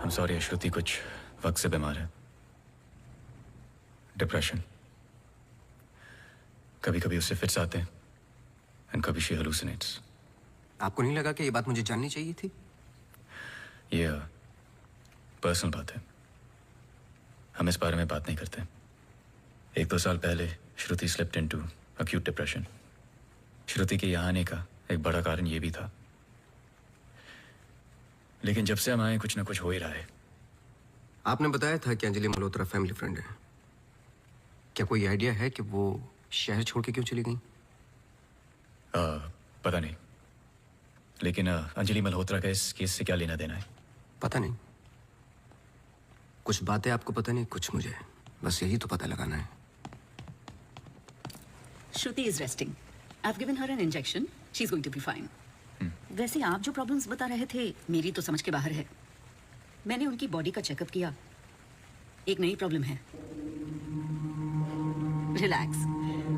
I'm sorry, श्रुति कुछ वक्त से बीमार है। डिप्रेशन। कभी कभी उससे फिट्स आते हैं एंड कभी शी हेलुसिनेट्स। आपको नहीं लगा कि ये बात मुझे जाननी चाहिए थी? ये पर्सनल बात है, हम इस बारे में बात नहीं करते। 1-2 साल पहले श्रुति स्लिप्ड इनटू एक्यूट डिप्रेशन। श्रुति के यहाँ आने का एक बड़ा कारण ये भी था, लेकिन जब से हम आए कुछ ना कुछ हो ही रहा है। आपने बताया था कि अंजलि मल्होत्रा फैमिली फ्रेंड है। क्या कोई आइडिया है कि वो शहर छोड़ के क्यों चली गई? पता नहीं, लेकिन अंजलि मल्होत्रा का इस केस से क्या लेना देना है? पता नहीं। कुछ बातें आपको पता नहीं, कुछ मुझे। बस यही तो पता लगाना है। Shruti is resting. I've given her an injection. She's going to be fine. वैसे आप जो प्रॉब्लम्स बता रहे थे मेरी तो समझ के बाहर है। मैंने उनकी बॉडी का चेकअप किया, एक नई प्रॉब्लम है। Relax,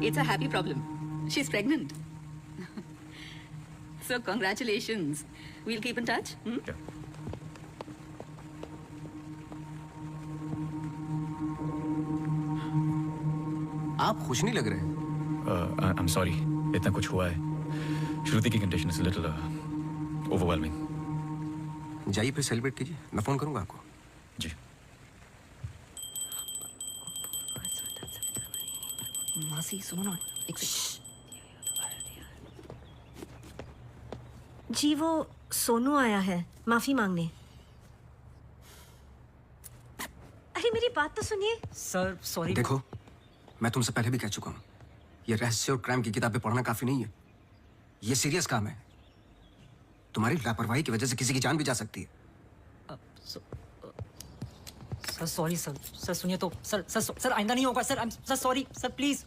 it's a happy problem. She is pregnant. So congratulations. We'll keep in touch. आप खुश नहीं लग रहे। आई एम सॉरी, इतना कुछ हुआ है। श्रुति की कंडीशन इज लिटिल ओवरवेलमिंग। जाइए फिर सेलिब्रेट कीजिए, मैं फोन करूंगा आपको। जी। मासी सुनो ना, एक जी वो सोनू आया है माफी मांगने। अरे मेरी बात तो सुनिए। Sir sorry. देखो, मैं तुमसे पहले भी कह चुका हूँ, ये रहस्य और क्राइम की किताबें पढ़ना काफी नहीं है। ये सीरियस काम है। तुम्हारी लापरवाही की वजह से किसी की जान भी जा सकती है। Sir sorry sir. सर सुनिए तो सर सर सर आइंदा नहीं होगा sir. Sir sorry sir please.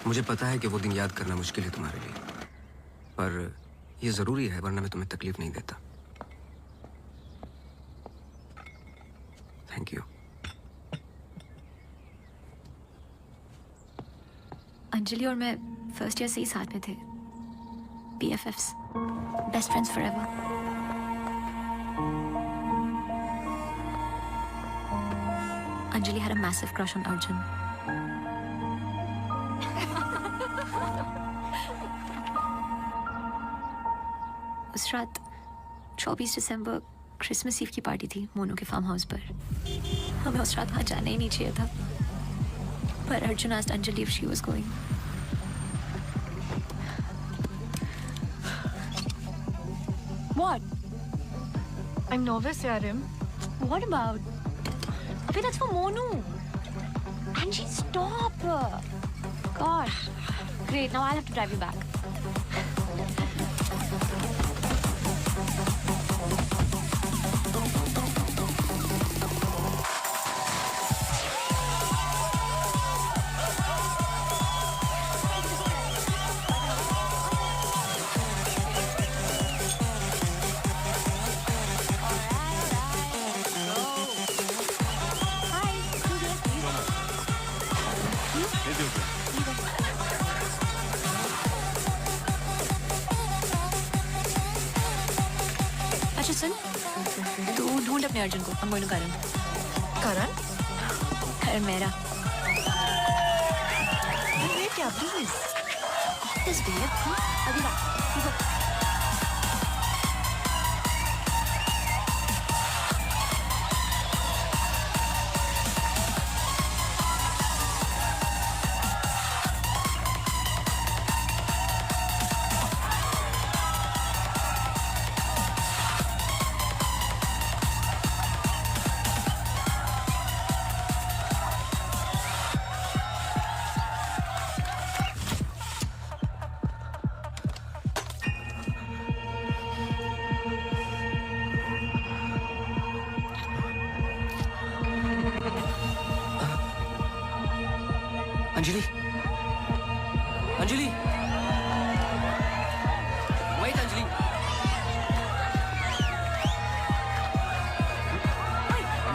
मुझे पता है कि वो दिन याद करना मुश्किल है तुम्हारे लिए, पर ये जरूरी है, वरना मैं तुम्हें तकलीफ नहीं देता। Thank you. अंजलि और मैं फर्स्ट ईयर से ही साथ में थे। BFFs, best friends forever. Anjali had a massive crush on Arjun. उस रात 24 दिसंबर क्रिसमस ईव की पार्टी थी मोनू के फार्म हाउस पर। हमें उस रात वहाँ जाना ही नहीं चाहिए था, पर Arjun asked Anjali if she was going. What? I'm nervous, Yarim. What about? Abhi, that's for Monu. Angie, stop. Gosh. Great, now I'll have to drive you back. अच्छा सुन, तू ढूंढ अपने अर्जुन को। I'm going to Karan. Karan? Karan मेरा। ये क्या please? This babe, अभी बात। Anjali, Anjali, wait Anjali.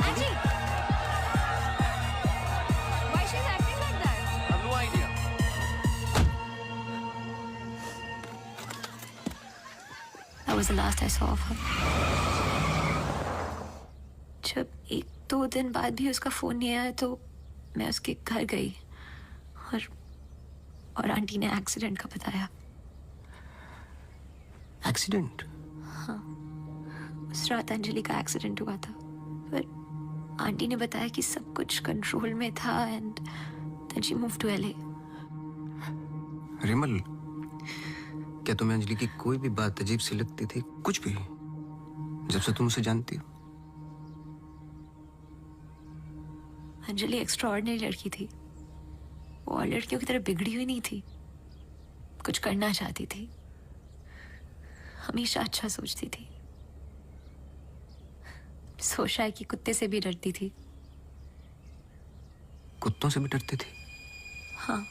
Angie! Why she's acting like that? I have no idea. That was the last I saw of her. जब 1-2 दिन बाद भी उसका फोन नहीं आया तो मैं उसके घर गई और आंटी ने एक्सीडेंट का बताया. एक्सीडेंट? हाँ, उस रात अंजलि का एक्सीडेंट हुआ था, पर आंटी ने बताया कि सब कुछ कंट्रोल में था and then she move to LA. Rimal, क्या तुम्हें अंजलि की कोई भी बात अजीब सी लगती थी? कुछ भी, जब से तुम उसे जानती हो? अंजलि एक्स्ट्राऑर्डिनरी लड़की थी. वो और लड़कियों की तरह बिगड़ी हुई नहीं थी. कुछ करना चाहती थी, हमेशा अच्छा सोचती थी. सोचा है कि कुत्ते से भी डरती थी. कुत्तों से भी डरती थी? हाँ.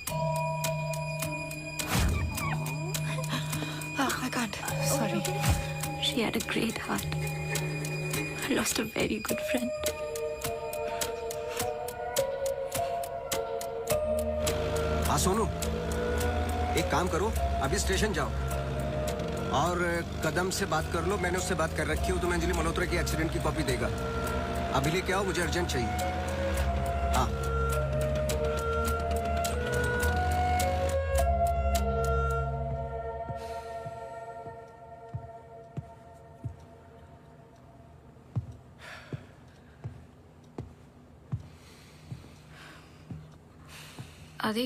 I can't. Sorry. She had a great heart. I lost a very good friend. हाँ सोनू, एक काम करो, अभी स्टेशन जाओ और कदम से बात कर लो. मैंने उससे बात कर रखी हो, तुम्हें अंजलि मल्होत्रा की एक्सीडेंट की कॉपी देगा. अभी लेके आओ, मुझे अर्जेंट चाहिए. हाँ. आदि,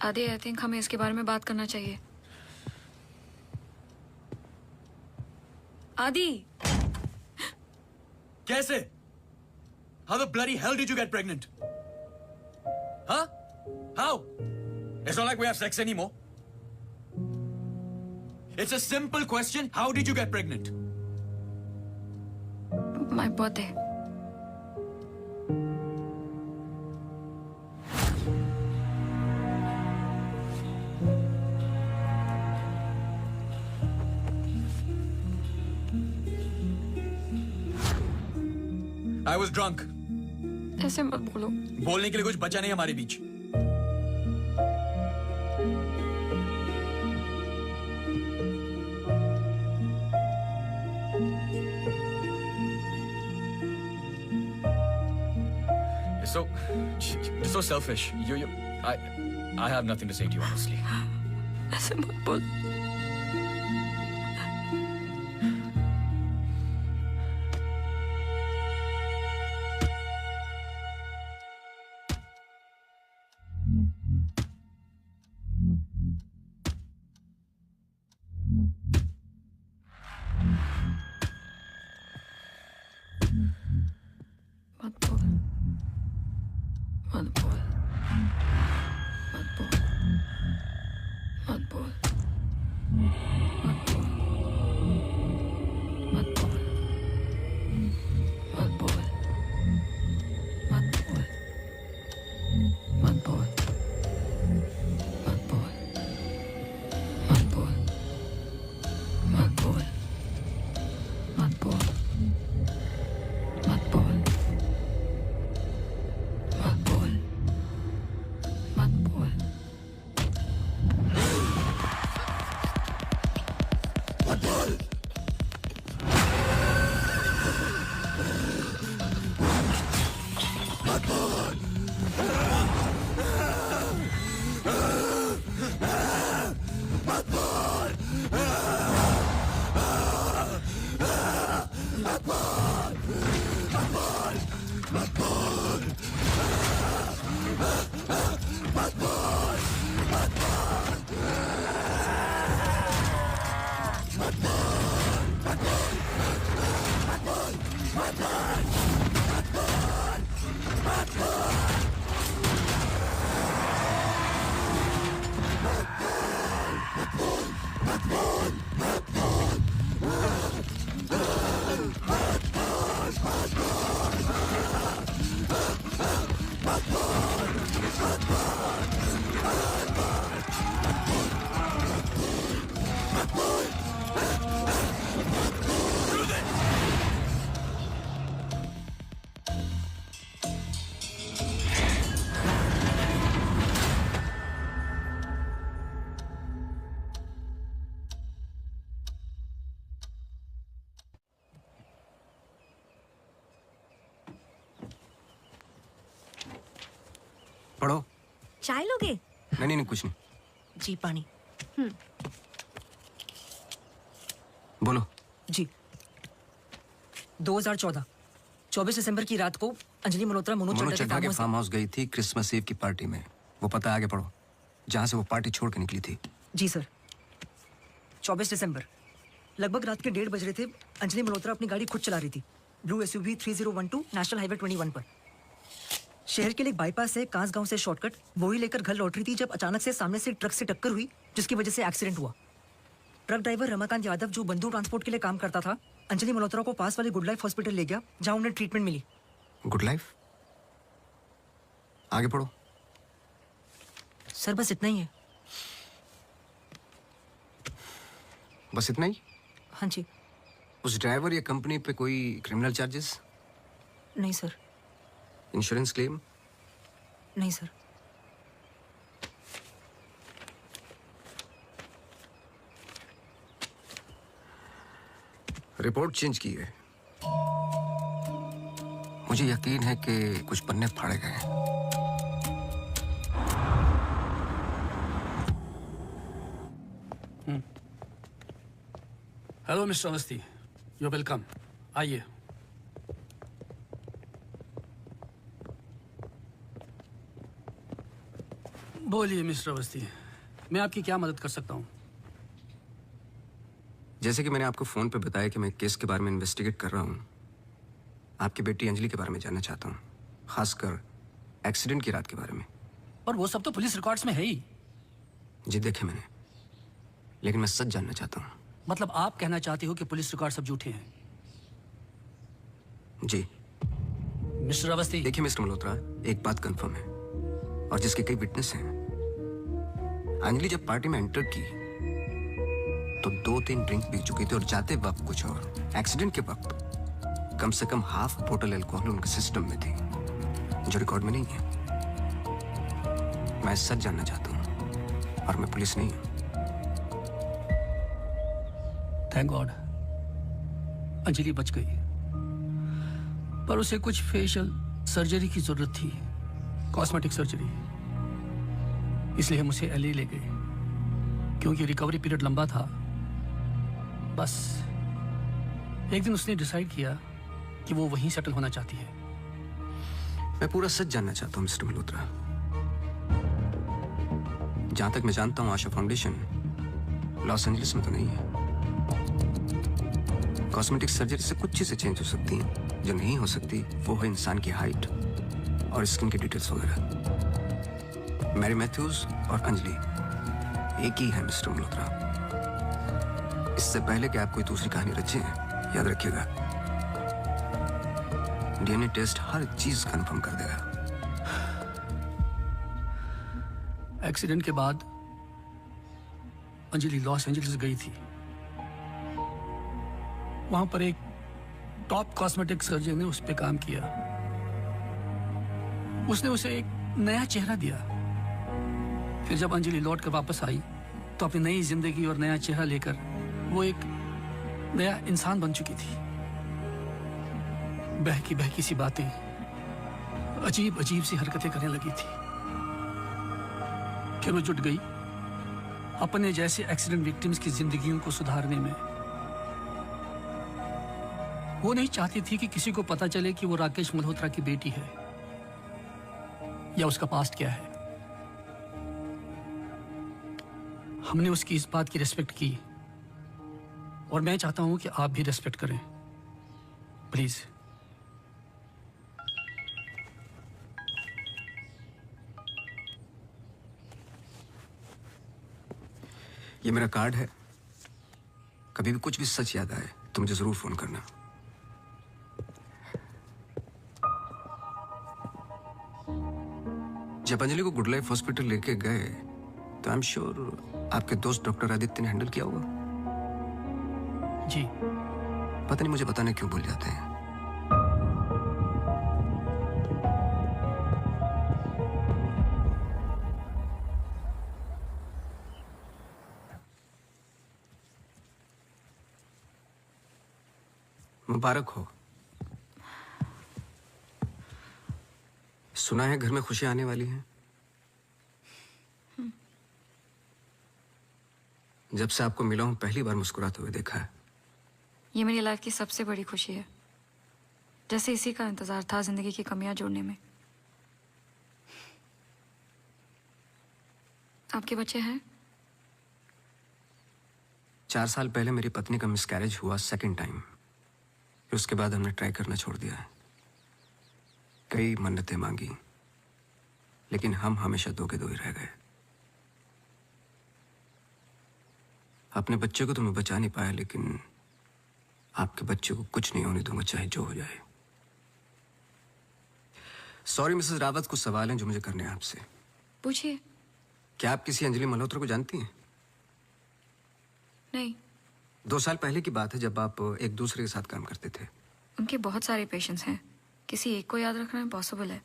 आदि, आई थिंक हमें इसके बारे में बात करना चाहिए. आदि, कैसे? How the bloody hell did you get pregnant? Huh? How? It's not like we have sex anymore. It's a simple question. How did you get pregnant? my birthday. I was drunk. ऐसे मत बोलो. बोलने के लिए कुछ बचा नहीं हमारे बीच. You're so selfish. I have nothing to say to you, honestly. ऐसे मत बोल. पढ़ो। चाय लोगे? नहीं नहीं कुछ नहीं। जी पानी। बोलो। जी 2014 24 दिसंबर की रात को अंजलि मल्होत्रा मोनू चड्ढा चड्ढा के के फार्म हाउस गई थी क्रिसमस ईव की पार्टी में। वो पता आगे पढ़ो, जहाँ से वो पार्टी छोड़ के निकली थी। जी सर 24 दिसंबर लगभग रात के 1:30 बज रहे थे। अंजलि मल्होत्रा अपनी गाड़ी खुद चला रही थी ब्लू SUV 3012 नेशनल हाईवे 21 पर। शहर के लिए एक बाईपास है कांस गांव से शॉर्टकट, वो ही लेकर घर लौट रही थी जब अचानक से सामने से ट्रक से टक्कर हुई जिसकी वजह से एक्सीडेंट हुआ। ट्रक ड्राइवर रमाकांत यादव जो बंधु ट्रांसपोर्ट के लिए काम करता था, अंजलि मल्होत्रा को पास वाले गुड लाइफ हॉस्पिटल ले गया जहां उन्हें ट्रीटमेंट मिली। Good life? आगे पढ़ो। सर बस इतना ही है। बस इतना ही? हाँ जी। उस ड्राइवर या कंपनी पे कोई क्रिमिनल चार्जेस? नहीं सर। Insurance claim? नहीं सर। रिपोर्ट चेंज की है। मुझे यकीन है कि कुछ पन्ने फाड़े गए हैं। Hello mister Awasthi, you welcome. आइए। बोलिए मिस्टर अवस्थी, मैं आपकी क्या मदद कर सकता हूँ? जैसे कि मैंने आपको फोन पे बताया कि मैं केस के बारे में इन्वेस्टिगेट कर रहा हूँ। आपकी बेटी अंजलि के बारे में जानना चाहता हूँ, खासकर एक्सीडेंट की रात के बारे में। और वो सब तो पुलिस रिकॉर्ड्स में है ही। जी देखे मैंने, लेकिन मैं सच जानना चाहता हूँ। मतलब आप कहना चाहते हो कि पुलिस रिकॉर्ड सब झूठे हैं? जी मिस्टर अवस्थी। देखिए मिस्टर मल्होत्रा, एक बात कंफर्म है और जिसके कई विटनेस हैं। अंजलि जब पार्टी में एंटर की तो 2-3 ड्रिंक पी चुकी थी और जाते वक्त कुछ और। एक्सीडेंट के वक्त कम से कम हाफ बोतल अल्कोहल उनके सिस्टम में थी, जो रिकॉर्ड में नहीं है। मैं सच जानना चाहता हूँ और मैं पुलिस नहीं हूँ। थैंक गॉड अंजलि बच गई, पर उसे कुछ फेशियल सर्जरी की जरूरत थी, कॉस्मेटिक सर्जरी। इसलिए हम उसे LA ले गए क्योंकि रिकवरी पीरियड लंबा था। बस एक दिन उसने डिसाइड किया कि वो वहीं सेटल होना चाहती है। मैं पूरा सच जानना चाहता हूँ मिस्टर मल्होत्रा। जहां तक मैं जानता हूँ आशा फाउंडेशन लॉस एंजलिस में तो नहीं है। कॉस्मेटिक सर्जरी से कुछ चीजें चेंज हो सकती हैं, जो नहीं हो सकती वो है इंसान की हाइट और स्किन की डिटेल्स वगैरह। मैरी मैथ्यूज और अंजलि एक ही है मिस्टर मल्होत्रा। इससे पहले कि आप कोई दूसरी कहानी रचें, याद रखिएगा DNA टेस्ट हर चीज कंफर्म कर देगा। एक्सीडेंट के बाद अंजलि लॉस एंजलिस गई थी। वहां पर एक टॉप कॉस्मेटिक सर्जन ने उस पर काम किया। उसने उसे एक नया चेहरा दिया। फिर जब अंजलि लौट कर वापस आई तो अपनी नई जिंदगी और नया चेहरा लेकर वो एक नया इंसान बन चुकी थी। बहकी सी बातें, अजीब अजीब सी हरकतें करने लगी थी। फिर वो जुट गई अपने जैसे एक्सीडेंट विक्टिम्स की जिंदगियों को सुधारने में। वो नहीं चाहती थी कि किसी को पता चले कि वो राकेश मल्होत्रा की बेटी है या उसका पास्ट क्या है। हमने उसकी इस बात की रिस्पेक्ट की और मैं चाहता हूं कि आप भी रिस्पेक्ट करें, प्लीज। ये मेरा कार्ड है, कभी भी कुछ भी सच याद आए तो मुझे जरूर फोन करना। जब अंजलि को गुड लाइफ हॉस्पिटल लेके गए तो आई एम श्योर आपके दोस्त डॉक्टर आदित्य ने हैंडल किया होगा। जी। पता नहीं मुझे बताने क्यों भूल जाते हैं। मुबारक हो। सुना है घर में खुशियां आने वाली हैं। जब से आपको मिला हूं पहली बार मुस्कुराते हुए देखा है। ये मेरी लाइफ की सबसे बड़ी खुशी है। जैसे इसी का इंतजार था जिंदगी की कमियां जोड़ने में। आपके बच्चे हैं? 4 साल पहले मेरी पत्नी का मिसकैरेज हुआ सेकंड टाइम। फिर उसके बाद हमने ट्राई करना छोड़ दिया है। कई मन्नतें मांगी, लेकिन हम हमेशा दो के दो ही रह गए। अपने बच्चे को तो मैं बचा नहीं पाया, लेकिन आपके बच्चे को कुछ नहीं होने दूंगा, चाहे जो हो जाए। सॉरी मिसेस रावत, कुछ सवाल हैं जो मुझे करने हैं आपसे। पूछिए। क्या आप किसी अंजलि मल्होत्रा को जानती हैं? नहीं। 2 साल पहले की बात है, जब आप एक दूसरे के साथ काम करते थे। उनके बहुत सारे पेशेंट्स हैं, किसी एक को याद रखना इम्पॉसिबल है।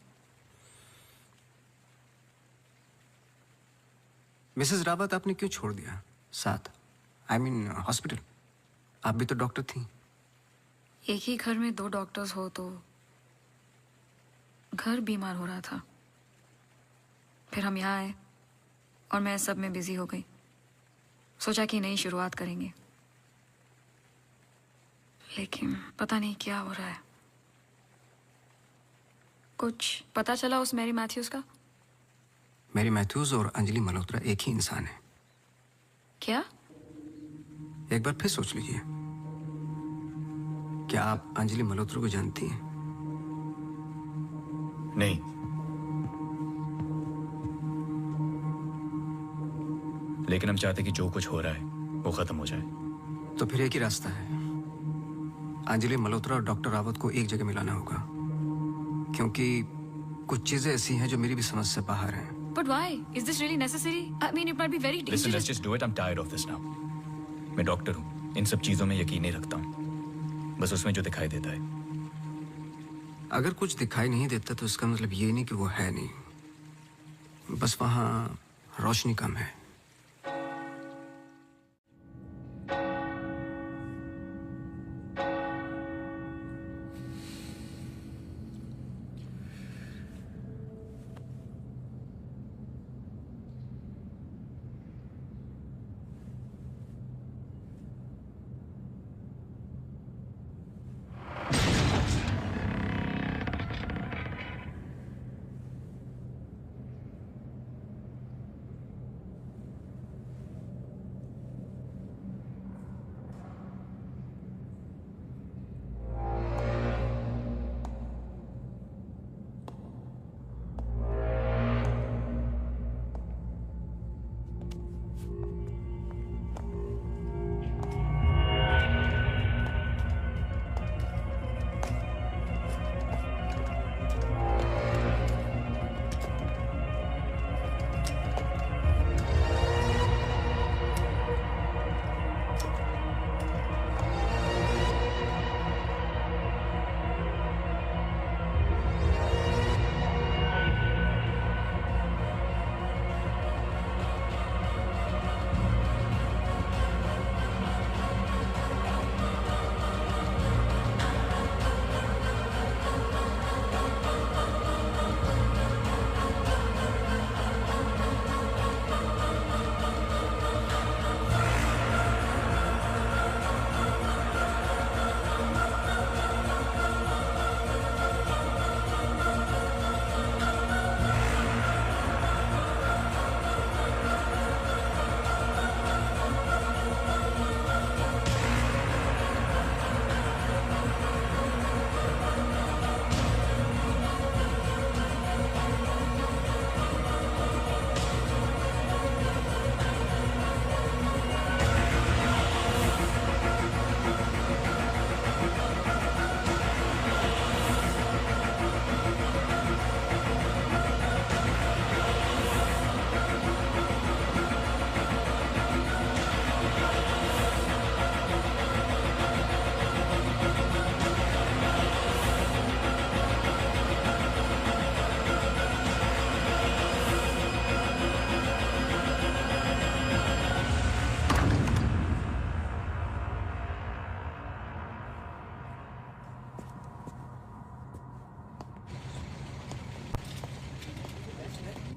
मिसेस रावत, आपने क्यों छोड़ दिया साथ? I mean hospital. आप भी तो डॉक्टर थी। एक ही घर में 2 डॉक्टर्स हो तो घर बीमार हो रहा था। फिर हम यहाँ आए और मैं सब में बिजी हो गई। सोचा कि नई शुरुआत करेंगे, लेकिन पता नहीं क्या हो रहा है। कुछ पता चला उस मैरी मैथ्यूज का? मैरी मैथ्यूज और अंजलि मल्होत्रा एक ही इंसान है। क्या? एक बार फिर सोच लीजिए। क्या आप अंजलि मल्होत्रा को जानती हैं? नहीं। लेकिन हम चाहते कि जो कुछ हो रहा है वो खत्म हो जाए। तो फिर एक ही रास्ता है। अंजलि मल्होत्रा और डॉक्टर रावत को एक जगह मिलाना होगा, क्योंकि कुछ चीजें ऐसी हैं जो मेरी भी समझ से बाहर हैं। But why? Is this really necessary? I mean, it might be very dangerous. Listen, let's just do it. I'm tired of this now. मैं डॉक्टर हूँ, इन सब चीजों में यकीन नहीं रखता हूँ, बस उसमें जो दिखाई देता है। अगर कुछ दिखाई नहीं देता तो इसका मतलब ये नहीं कि वो है नहीं, बस वहां रोशनी कम है।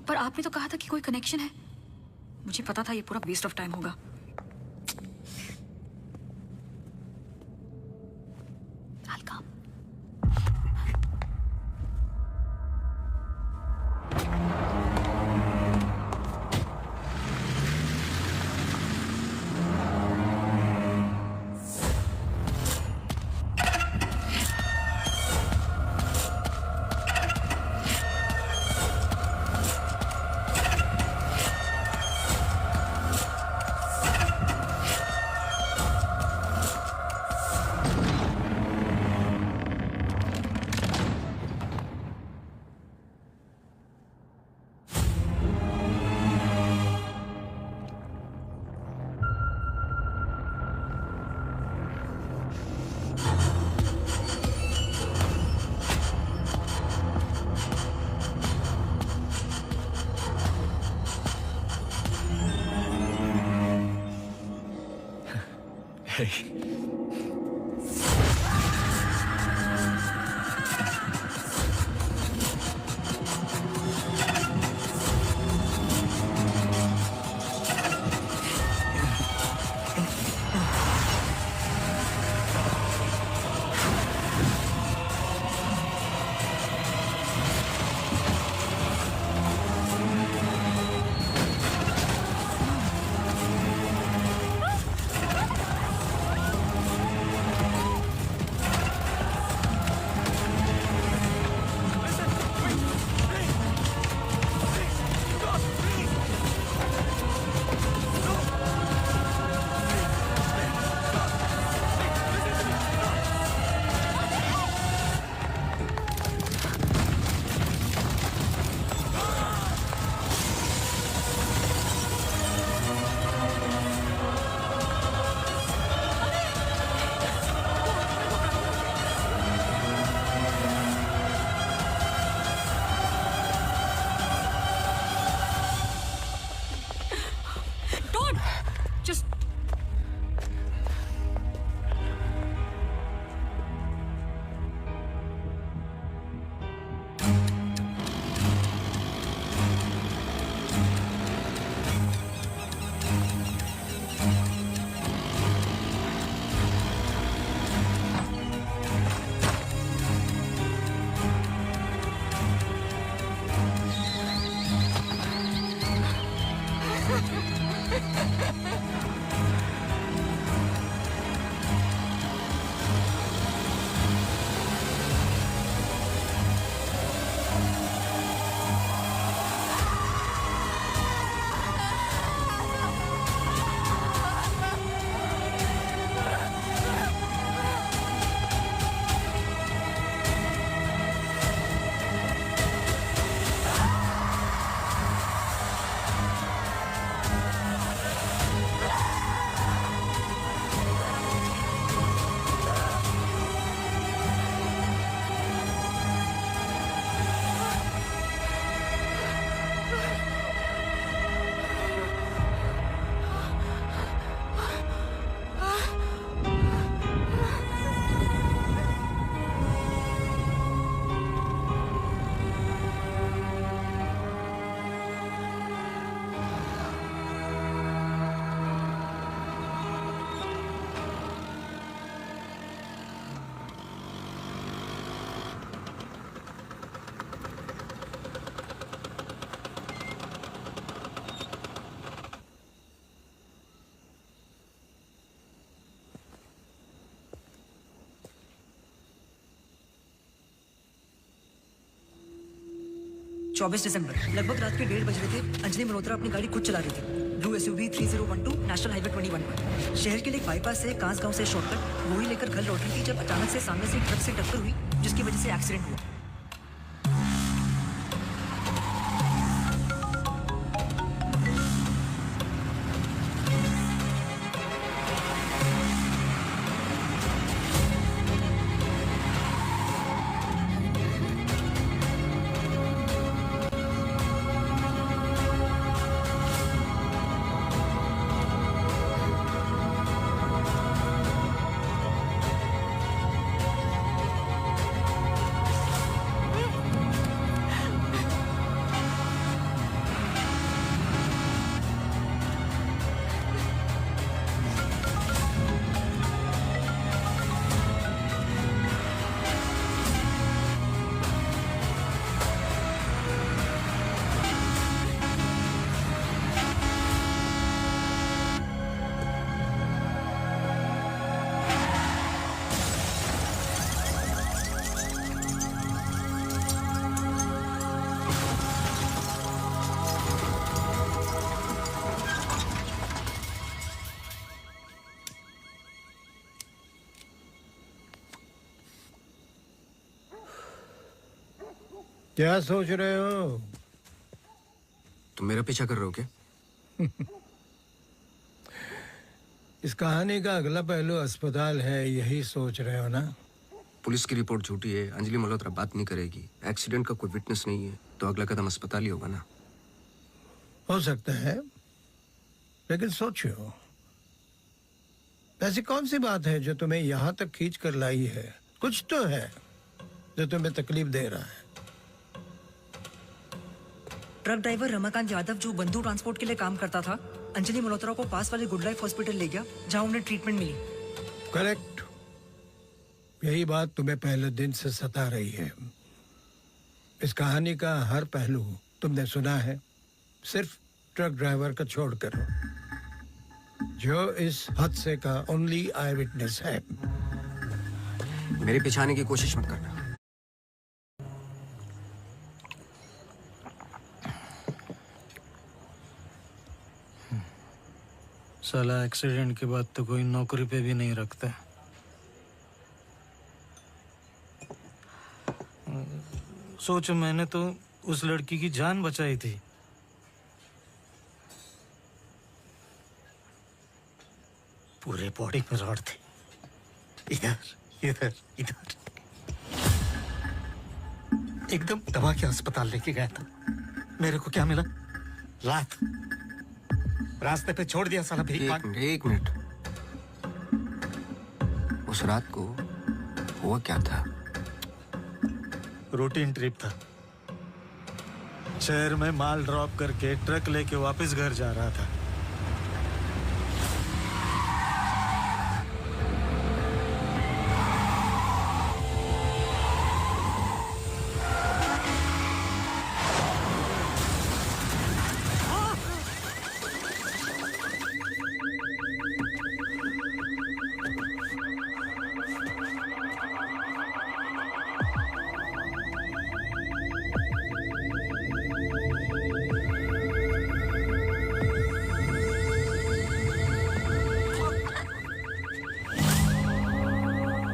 पर आपने तो कहा था कि कोई कनेक्शन है। मुझे पता था ये पूरा वेस्ट ऑफ टाइम होगा। सॉरी। चौबीस दिसंबर लगभग रात के 1:30 बज रहे थे। अंजलि मल्होत्रा अपनी गाड़ी खुद चला रही थी। ब्लू SUV 3012 नेशनल हाईवे 21 पर। शहर के लिए एक बाईपास से कांस गांव से शॉर्टकट वो ही लेकर घर लौट रही थी जब अचानक से सामने से एक ट्रक से टक्कर हुई जिसकी वजह से एक्सीडेंट हुआ। क्या सोच रहे हो? तुम मेरा पीछा कर रहे हो क्या? इस कहानी का अगला पहलू अस्पताल है, यही सोच रहे हो ना? पुलिस की रिपोर्ट झूठी है, अंजलि मल्होत्रा बात नहीं करेगी, एक्सीडेंट का कोई विटनेस नहीं है, तो अगला कदम अस्पताल ही होगा ना। हो सकता है, लेकिन सोचो ऐसी कौन सी बात है जो तुम्हें यहाँ तक खींच कर लाई है? कुछ तो है जो तुम्हें तकलीफ दे रहा है। ट्रक ड्राइवर रमाकांत यादव जो बंधु ट्रांसपोर्ट के लिए काम करता था, अंजलि मल्होत्रा को पास वाले गुड लाइफ हॉस्पिटल ले गया जहां उन्हें ट्रीटमेंट मिली। करेक्ट। यही बात तुम्हें पहले दिन से सता रही है। इस कहानी का हर पहलू तुमने सुना है, सिर्फ ट्रक ड्राइवर का छोड़कर, जो इस हादसे का ओनली आई विटनेस है। मेरे पीछे आने की कोशिश मत करना। साला एक्सीडेंट के बाद तो कोई नौकरी पे भी नहीं रखता। सोचो, मैंने तो उस लड़की की जान बचाई थी। पूरे बॉडी में रॉड थे, इधर इधर इधर। एकदम दबा के अस्पताल लेके गया था। मेरे को क्या मिला? लात। रास्ते पे छोड़ दिया साला भीख मांग। एक मिनट। उस रात को हुआ क्या था? रूटीन ट्रिप था। शहर में माल ड्रॉप करके ट्रक लेके वापस घर जा रहा था।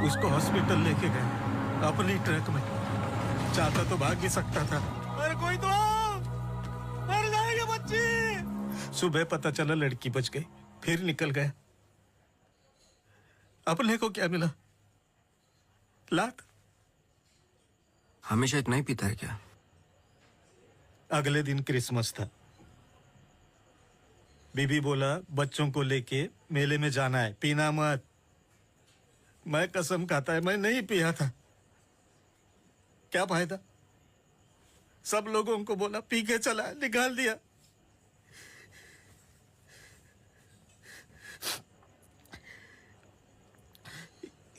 उसको हॉस्पिटल लेके गए अपनी ट्रक में। चाहता तो भाग भी सकता था। अरे कोई तो, मर जाएगी बच्ची। सुबह पता चला लड़की बच गई, फिर निकल गया। अपने को क्या मिला? लात। हमेशा इतना ही पीता है क्या? अगले दिन क्रिसमस था। बीबी बोला बच्चों को लेके मेले में जाना है, पीना मत। मैं कसम खाता है मैं नहीं पिया था। क्या फायदा? सब लोगों को बोला पी के चला, निकाल दिया।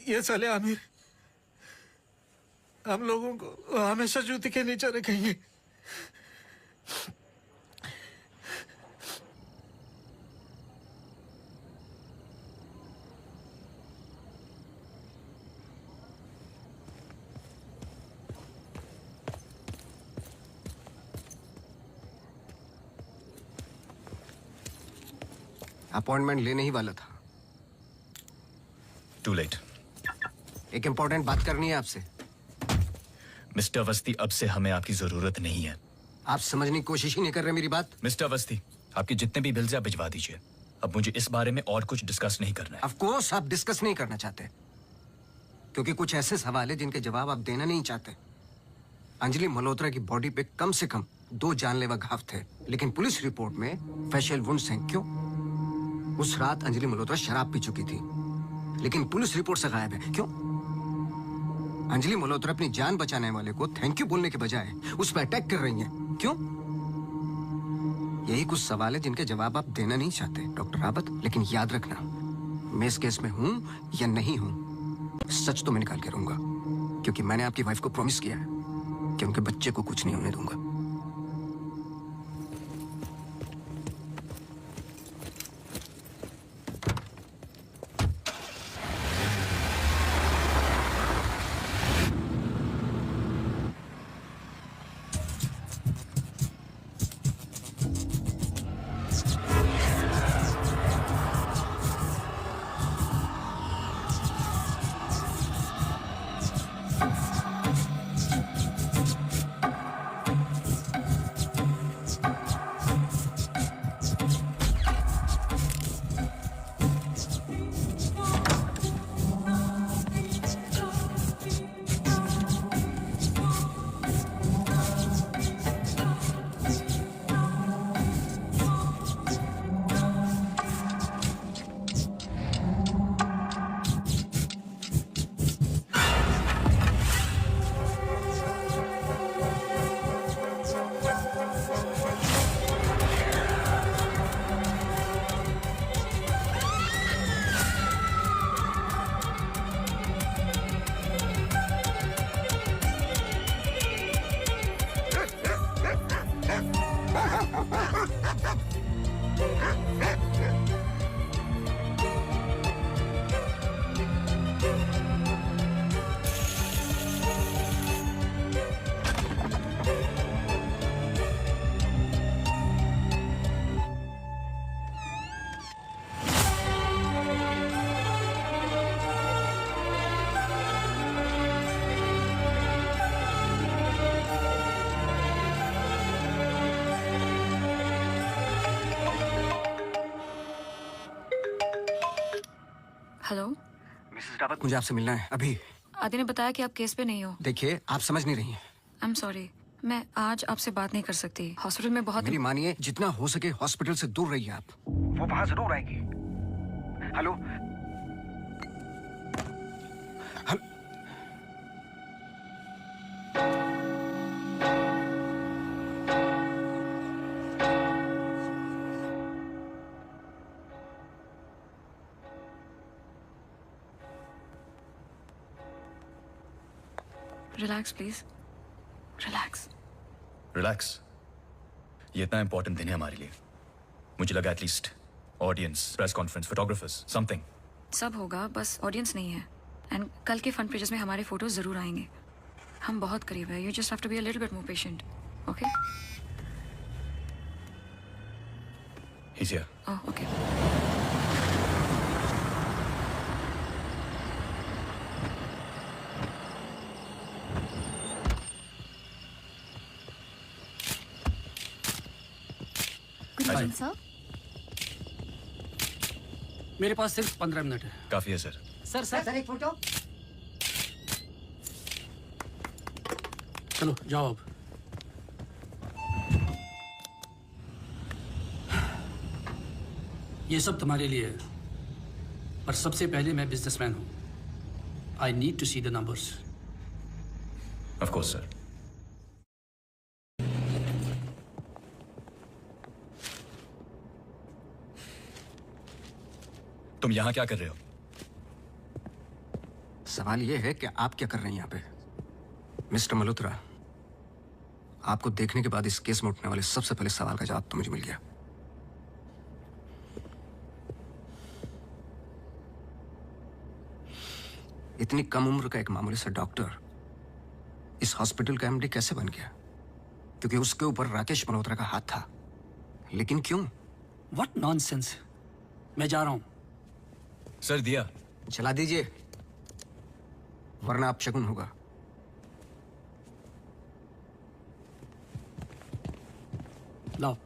ये साले आमिर हम लोगों को हमेशा जूते के नीचे रखेंगे। अपॉइंटमेंट लेने ही वाला था। To late. एक इंपॉर्टेंट बात करनी है आपसे। मिस्टर अवस्थी, अब से हमें आपकी जरूरत नहीं है। आप समझने की कोशिश ही नहीं कर रहे मेरी बात। मिस्टर अवस्थी, आपके जितने भी बिल्स आप भिजवा दीजिए। अब मुझे इस बारे में और कुछ डिस्कस नहीं करना है। ऑफ कोर्स आप डिस्कस नहीं करना चाहते, क्योंकि कुछ ऐसे सवाल है जिनके जवाब आप देना नहीं चाहते। अंजलि मल्होत्रा की बॉडी पे कम से कम 2 जानलेवा घाव थे, लेकिन पुलिस रिपोर्ट में फेशियल वुंड्स हैं। क्यों? उस रात अंजलि मल्होत्रा शराब पी चुकी थी, लेकिन पुलिस रिपोर्ट से गायब है। क्यों? अंजलि मल्होत्रा अपनी जान बचाने वाले को थैंक यू बोलने के बजाय उस पर अटैक कर रही हैं। क्यों? यही कुछ सवाल है जिनके जवाब आप देना नहीं चाहते डॉक्टर रावत। लेकिन याद रखना, मैं इस केस में हूं या नहीं हूं, सच तो मैं निकाल के रहूंगा, क्योंकि मैंने आपकी वाइफ को प्रॉमिस किया है कि उनके बच्चे को कुछ नहीं होने दूंगा। हेलो, मिसेस रावत, मुझे आपसे मिलना है अभी। आदि ने बताया कि आप केस पे नहीं हो। देखिए, आप समझ नहीं रही हैं। आई एम सॉरी, मैं आज आपसे बात नहीं कर सकती। हॉस्पिटल में बहुत मेरी मानिए, जितना हो सके हॉस्पिटल से दूर रहिए आप। वो वहां जरूर आएगी। Hello, relax please, relax. Relax. ये इतना इंपॉर्टेंट दिन है हमारे लिए। मुझे लगा at least audience, press conference, photographers, something. सब होगा, बस ऑडियंस नहीं है। एंड कल के फ्रंट पेजेस में हमारे फोटोज जरूर आएंगे। हम बहुत करीब है। You just have to be a little bit more patient, okay? He's here. Oh, okay. Good morning sir. मेरे पास सिर्फ 15 मिनट है। काफी है सर। सर एक फोटो। चलो जाओ अब। ये सब तुम्हारे लिए है, पर सबसे पहले मैं बिजनेसमैन हूं। I need to see the numbers. Of course sir. तुम यहां क्या कर रहे हो? सवाल यह है कि आप क्या कर रहे हैं यहाँ पे? मिस्टर मल्होत्रा, आपको देखने के बाद इस केस में उठने वाले सबसे पहले सवाल का जवाब तो मुझे मिल गया। इतनी कम उम्र का एक मामूली सा डॉक्टर इस हॉस्पिटल का एमडी कैसे बन गया? क्योंकि उसके ऊपर राकेश मल्होत्रा का हाथ था। लेकिन क्यों? What nonsense. मैं जा रहा हूं। सर दिया चला दीजिए, वरना आप शगुन होगा। लाओ।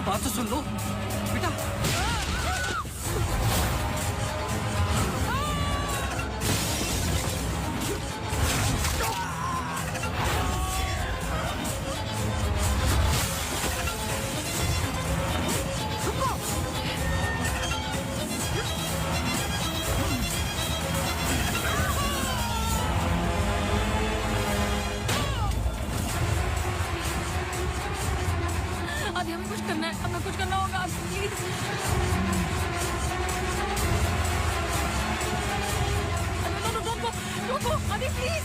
बात तो सुन लो बेटा। आदि हमें कुछ करना है, हमें कुछ करना होगा प्लीज। रुको आदि प्लीज।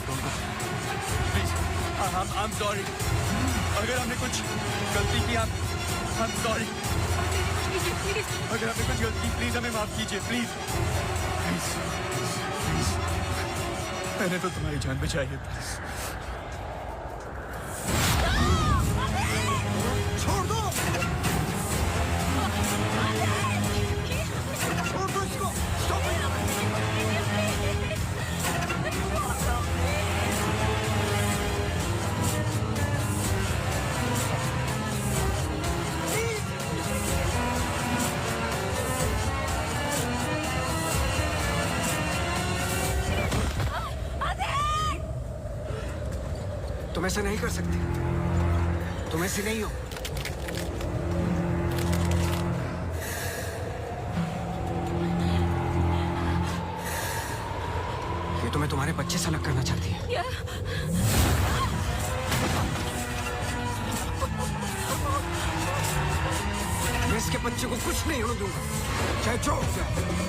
I'm sorry। अगर हमने कुछ गलती की, I'm sorry। अगर हमने कुछ गलती, प्लीज हमें माफ कीजिए, प्लीज। प्लीज, मैंने तो तुम्हारी जान बचाई है, प्लीज। छोड़ दो, छोड़ दो इसको, स्टॉप इट। तुम ऐसा नहीं कर सकते, तुम ऐसी नहीं हो। ये तुम्हें तुम्हारे बच्चे से अलग करना चाहती है। मैं इसके बच्चे को कुछ नहीं होने दूंगा, चाहे जो हो जाए।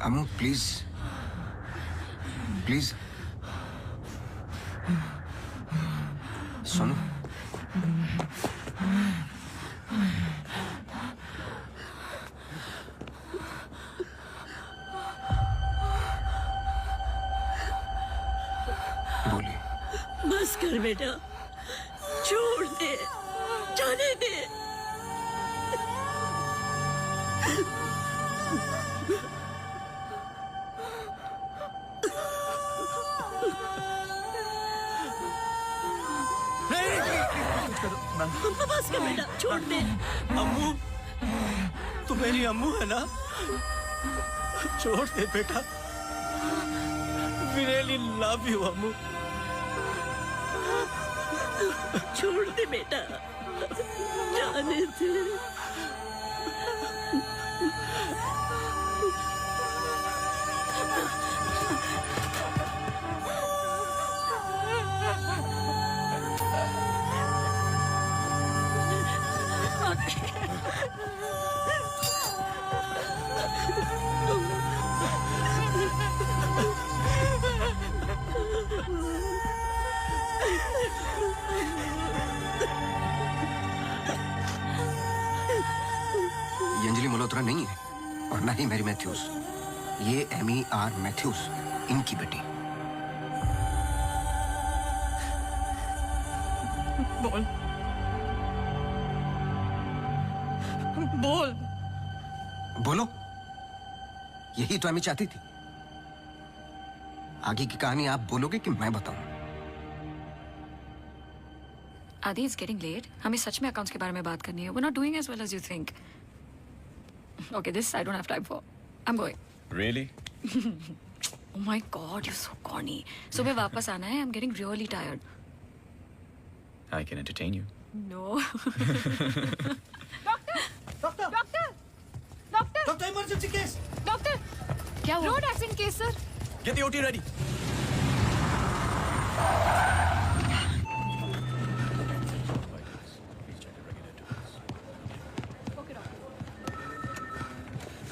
अमू प्लीज, प्लीज सुनो। बोलिए। बस कर बेटा, छोड़ दे, जाने दे। बस कर बेटा, छोड़ दे। अम्मू, तू मेरी अम्मू है ना? छोड़ दे बेटा। We really love you, अम्मू। छोड़ दे बेटा, जाने दे। ये अंजलि मल्होत्रा नहीं है और ना ही मैरी मैथ्यूज। ये एमी आर मैथ्यूज, इनकी बेटी। बोल, बोल, बोलो। यही तो एमी चाहती थी। आगे की कहानी आप बोलोगे कि मैं बताऊं? आदि, इट्स गेटिंग लेट। हमें सच में अकाउंट्स के बारे में बात करनी है। We're not doing as well as you think. Okay, this I don't have time for. I'm going. Really? Oh my God, you're so corny. सुबह वापस आना है. I'm getting really tired. I can entertain you. No. Doctor, doctor, doctor, doctor, emergency case. Doctor, क्या हुआ? Road accident case sir. Get the OT ready.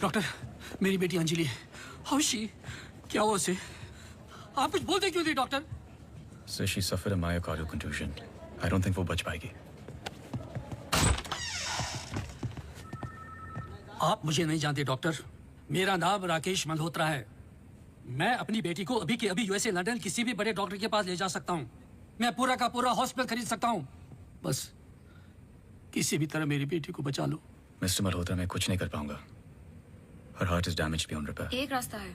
Doctor, मेरी बेटी Anjali, how she? क्या हुआ उसे? आप कुछ बोलते क्यों नहीं doctor? So she suffered a myocardial contusion. I don't think वो बच पाएगी। आप मुझे नहीं जानते डॉक्टर। मेरा नाम राकेश मल्होत्रा है। मैं अपनी बेटी को अभी के अभी यूएसए लंदन किसी भी बड़े डॉक्टर के पास ले जा सकता हूँ। मैं पूरा का पूरा हॉस्पिटल खरीद सकता हूँ। बस किसी भी तरह मेरी बेटी को बचा लो। मिस्टर मल्होत्रा, मैं कुछ नहीं कर पाऊंगा। Her heart is damaged beyond repair. एक रास्ता है।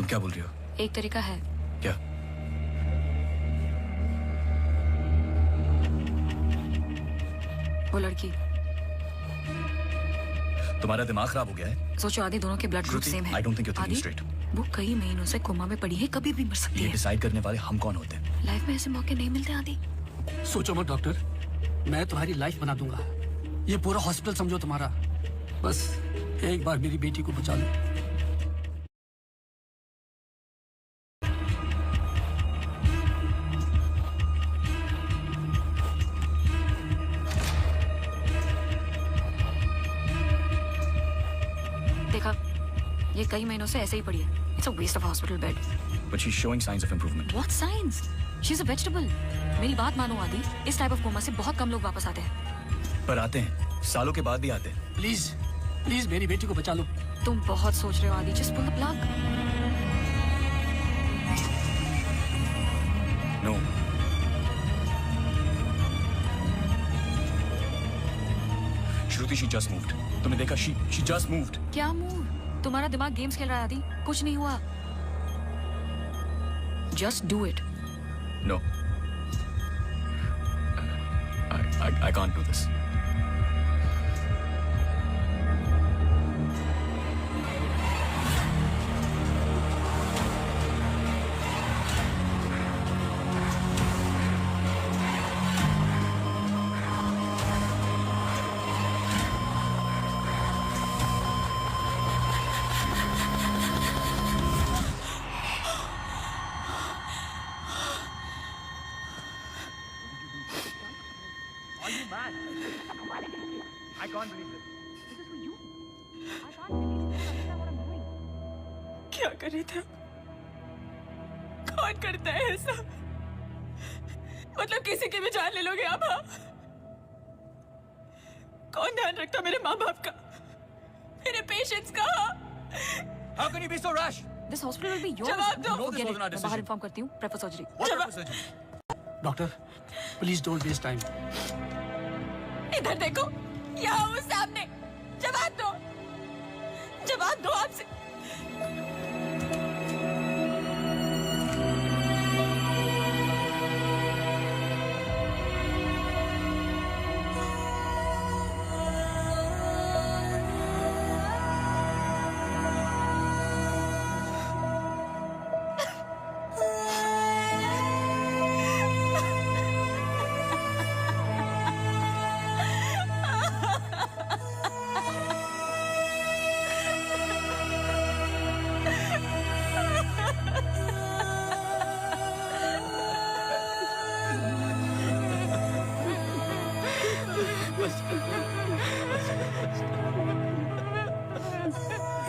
तुम क्या बोल रही हो? एक तरीका है। क्या? वो लड़की। तुम्हारा दिमाग खराब हो गया है? सोचो आदि दोनों के ब्लड ग्रुप सेम है। I don't think you're thinking आदि, straight. वो कई महीनों से कोमा में पड़ी है, कभी भी मर सकती ये है। डिसाइड करने वाले हम कौन होते हैं? लाइफ में ऐसे मौके नहीं मिलते आदि। सोचो मत डॉक्टर, मैं तुम्हारी लाइफ बना दूंगा। ये पूरा हॉस्पिटल समझो तुम्हारा। बस एक बार मेरी बेटी को बचा लो। देखा, ये कई महीनों से ऐसे ही पड़ी है। It's a waste of hospital bed. But she's showing signs of improvement. What signs? She's a vegetable. मेरी बात मानो आदि, इस टाइप ऑफ कोमा से बहुत कम लोग वापस आते हैं। पर आते हैं, सालों के बाद भी आते हैं। प्लीज प्लीज मेरी बेटी को बचा लो। तुम बहुत सोच रहे हो आदि, just pull the plug. No. Shruti, she just moved. तुमने देखा? She just moved. क्या मूव? तुम्हारा दिमाग गेम्स खेल रहा है आदि, कुछ नहीं हुआ। Just do it. No. I can't do this. Are you mad? I can't believe this. This is for you. I can't believe you don't understand what I'm doing. क्या कर रहे थे? कौन करता है ऐसा? मतलब किसी की भी जान ले लोगे आप? हाँ? कौन ध्यान रखता मेरे माँ बाप का, मेरे पेशेंट्स का? How can you be so rash? This hospital will be yours. जवाब दो। Forget it. मैं बाहर इन्फॉर्म करती हूँ। Prep for surgery. Doctor please don't waste time. इधर देखो, यहाँ वो सामने। जवाब दो, जवाब दो आपसे।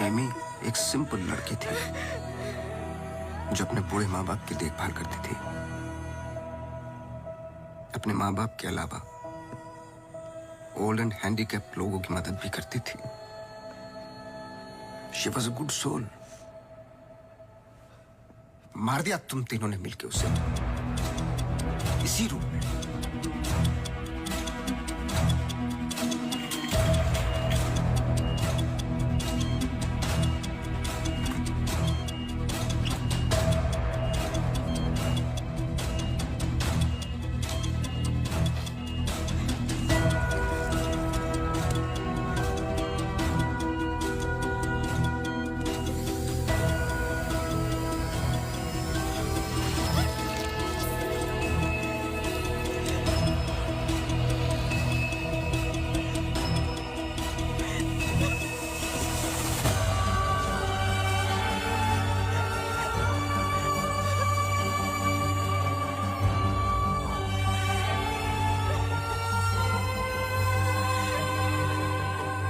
एमी एक सिंपल लड़की थी जो अपने बूढ़े माँ बाप की देखभाल करती थी। अपने माँ बाप के अलावा ओल्ड एंड हैंडीकैप्ड लोगों की मदद भी करती थी। She was a good soul. मार दिया तुम तीनों ने मिलकर उसे इसी रूम में।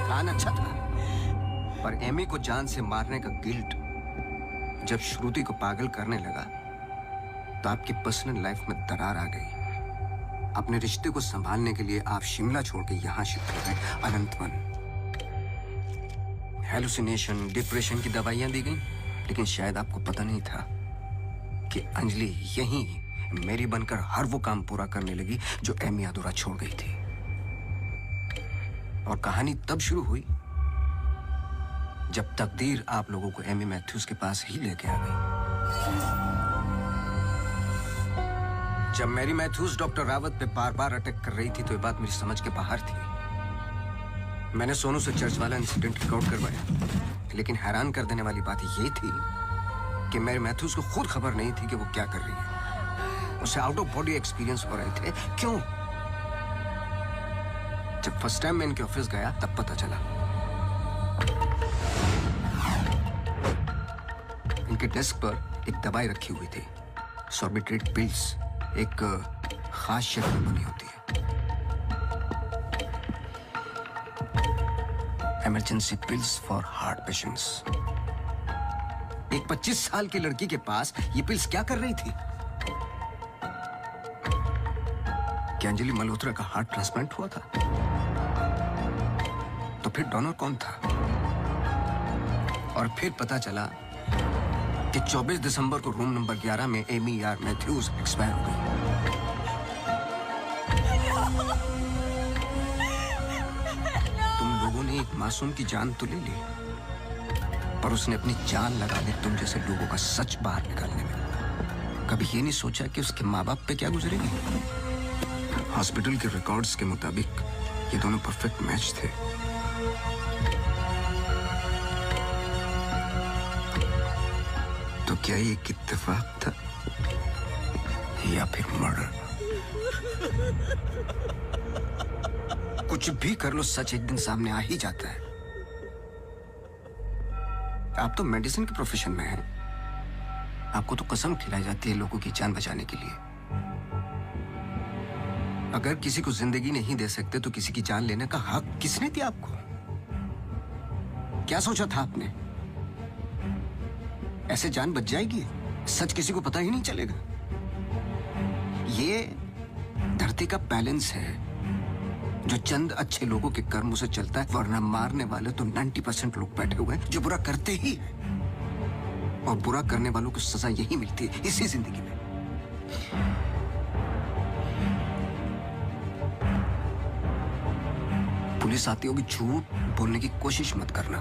प्लान अच्छा था, पर एमी को जान से मारने का गिल्ट जब श्रुति को पागल करने लगा तो आपकी पर्सनल लाइफ में दरार आ गई। अपने रिश्ते को संभालने के लिए आप शिमला छोड़ के यहां शिफ्ट हो गए अनंतवन। हेलुसिनेशन, डिप्रेशन की दवाइयां दी गई, लेकिन शायद आपको पता नहीं था कि अंजलि यहीं मेरी बनकर हर वो काम पूरा करने लगी जो एमी अधूरा छोड़ गई थी। और कहानी तब शुरू हुई जब तकदीर आप लोगों को एमी मैथ्यूज के पास ही लेके आ गई। जब मैरी मैथ्यूज डॉक्टर रावत पे बार बार अटैक कर रही थी तो ये बात मेरी समझ के बाहर थी। मैंने सोनू से चर्च वाला इंसिडेंट रिकॉर्ड करवाया, लेकिन हैरान कर देने वाली बात ये थी कि मैरी मैथ्यूज को खुद खबर नहीं थी कि वो क्या कर रही है। उसे आउट ऑफ बॉडी एक्सपीरियंस हो रहे थे। क्यों? जब फर्स्ट टाइम मैं इनके ऑफिस गया तब पता चला। इनके डेस्क पर एक दवाई रखी हुई थी, सॉर्बिट्रेट पिल्स, एक खास शक्ल में बनी होती है। Emergency pills for heart patients. एक 25 साल की लड़की के पास ये पिल्स क्या कर रही थी? क्या अंजलि मल्होत्रा का हार्ट ट्रांसप्लांट हुआ था? तो फिर डोनर कौन था? और फिर पता चला कि 24 दिसंबर को रूम नंबर 11 में एमी आर मैथ्यूज एक्सपायर हो गई। तुम लोगों ने एक मासूम की जान तो ले ली, पर उसने अपनी जान लगा दी तुम जैसे लोगों का सच बाहर निकालने में। कभी ये नहीं सोचा कि उसके माँ बाप पे क्या गुजरेगी? हॉस्पिटल के रिकॉर्ड्स के मुताबिक ये दोनों परफेक्ट मैच थे। तो क्या ये एक इत्तेफाक था या फिर मर्डर? कुछ भी कर लो, सच एक दिन सामने आ ही जाता है। आप तो मेडिसिन के प्रोफेशन में हैं। आपको तो कसम खिलाई जाती है लोगों की जान बचाने के लिए। अगर किसी को जिंदगी नहीं दे सकते तो किसी की जान लेने का हक किसने दिया आपको? क्या सोचा था आपने? ऐसे जान बच जाएगी? सच किसी को पता ही नहीं चलेगा। ये धरती का बैलेंस है जो चंद अच्छे लोगों के कर्मों से चलता है, वरना मारने वाले तो 90% लोग बैठे हुए हैं जो बुरा करते ही हैं। और बुरा करने वालों को सजा यही मिलती है इसी जिंदगी में। पुलिस आती होगी, झूठ बोलने की कोशिश मत करना।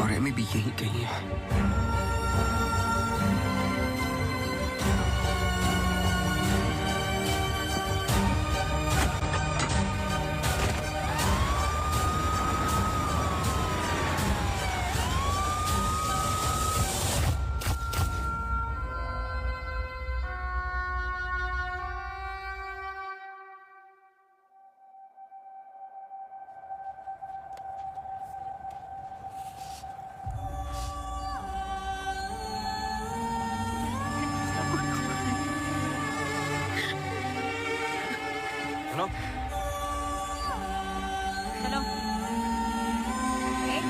और एमी भी यही कही है। Hello? Hello? Hey?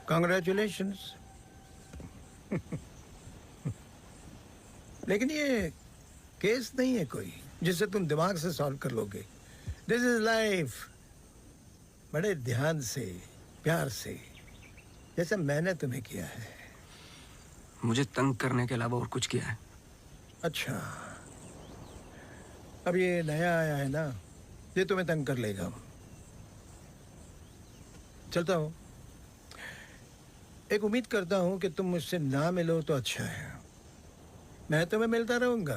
Congratulations. लेकिन ये केस नहीं है कोई जिसे तुम दिमाग से सॉल्व कर लोगे। This is life. बड़े ध्यान से, प्यार से, जैसे मैंने तुम्हें किया है। मुझे तंग करने के अलावा और कुछ किया है? अच्छा, अब ये नया आया है ना, ये तुम्हें तंग कर लेगा। चलता हूँ। एक उम्मीद करता हूँ कि तुम मुझसे ना मिलो तो अच्छा है। मैं तुम्हें मिलता रहूंगा।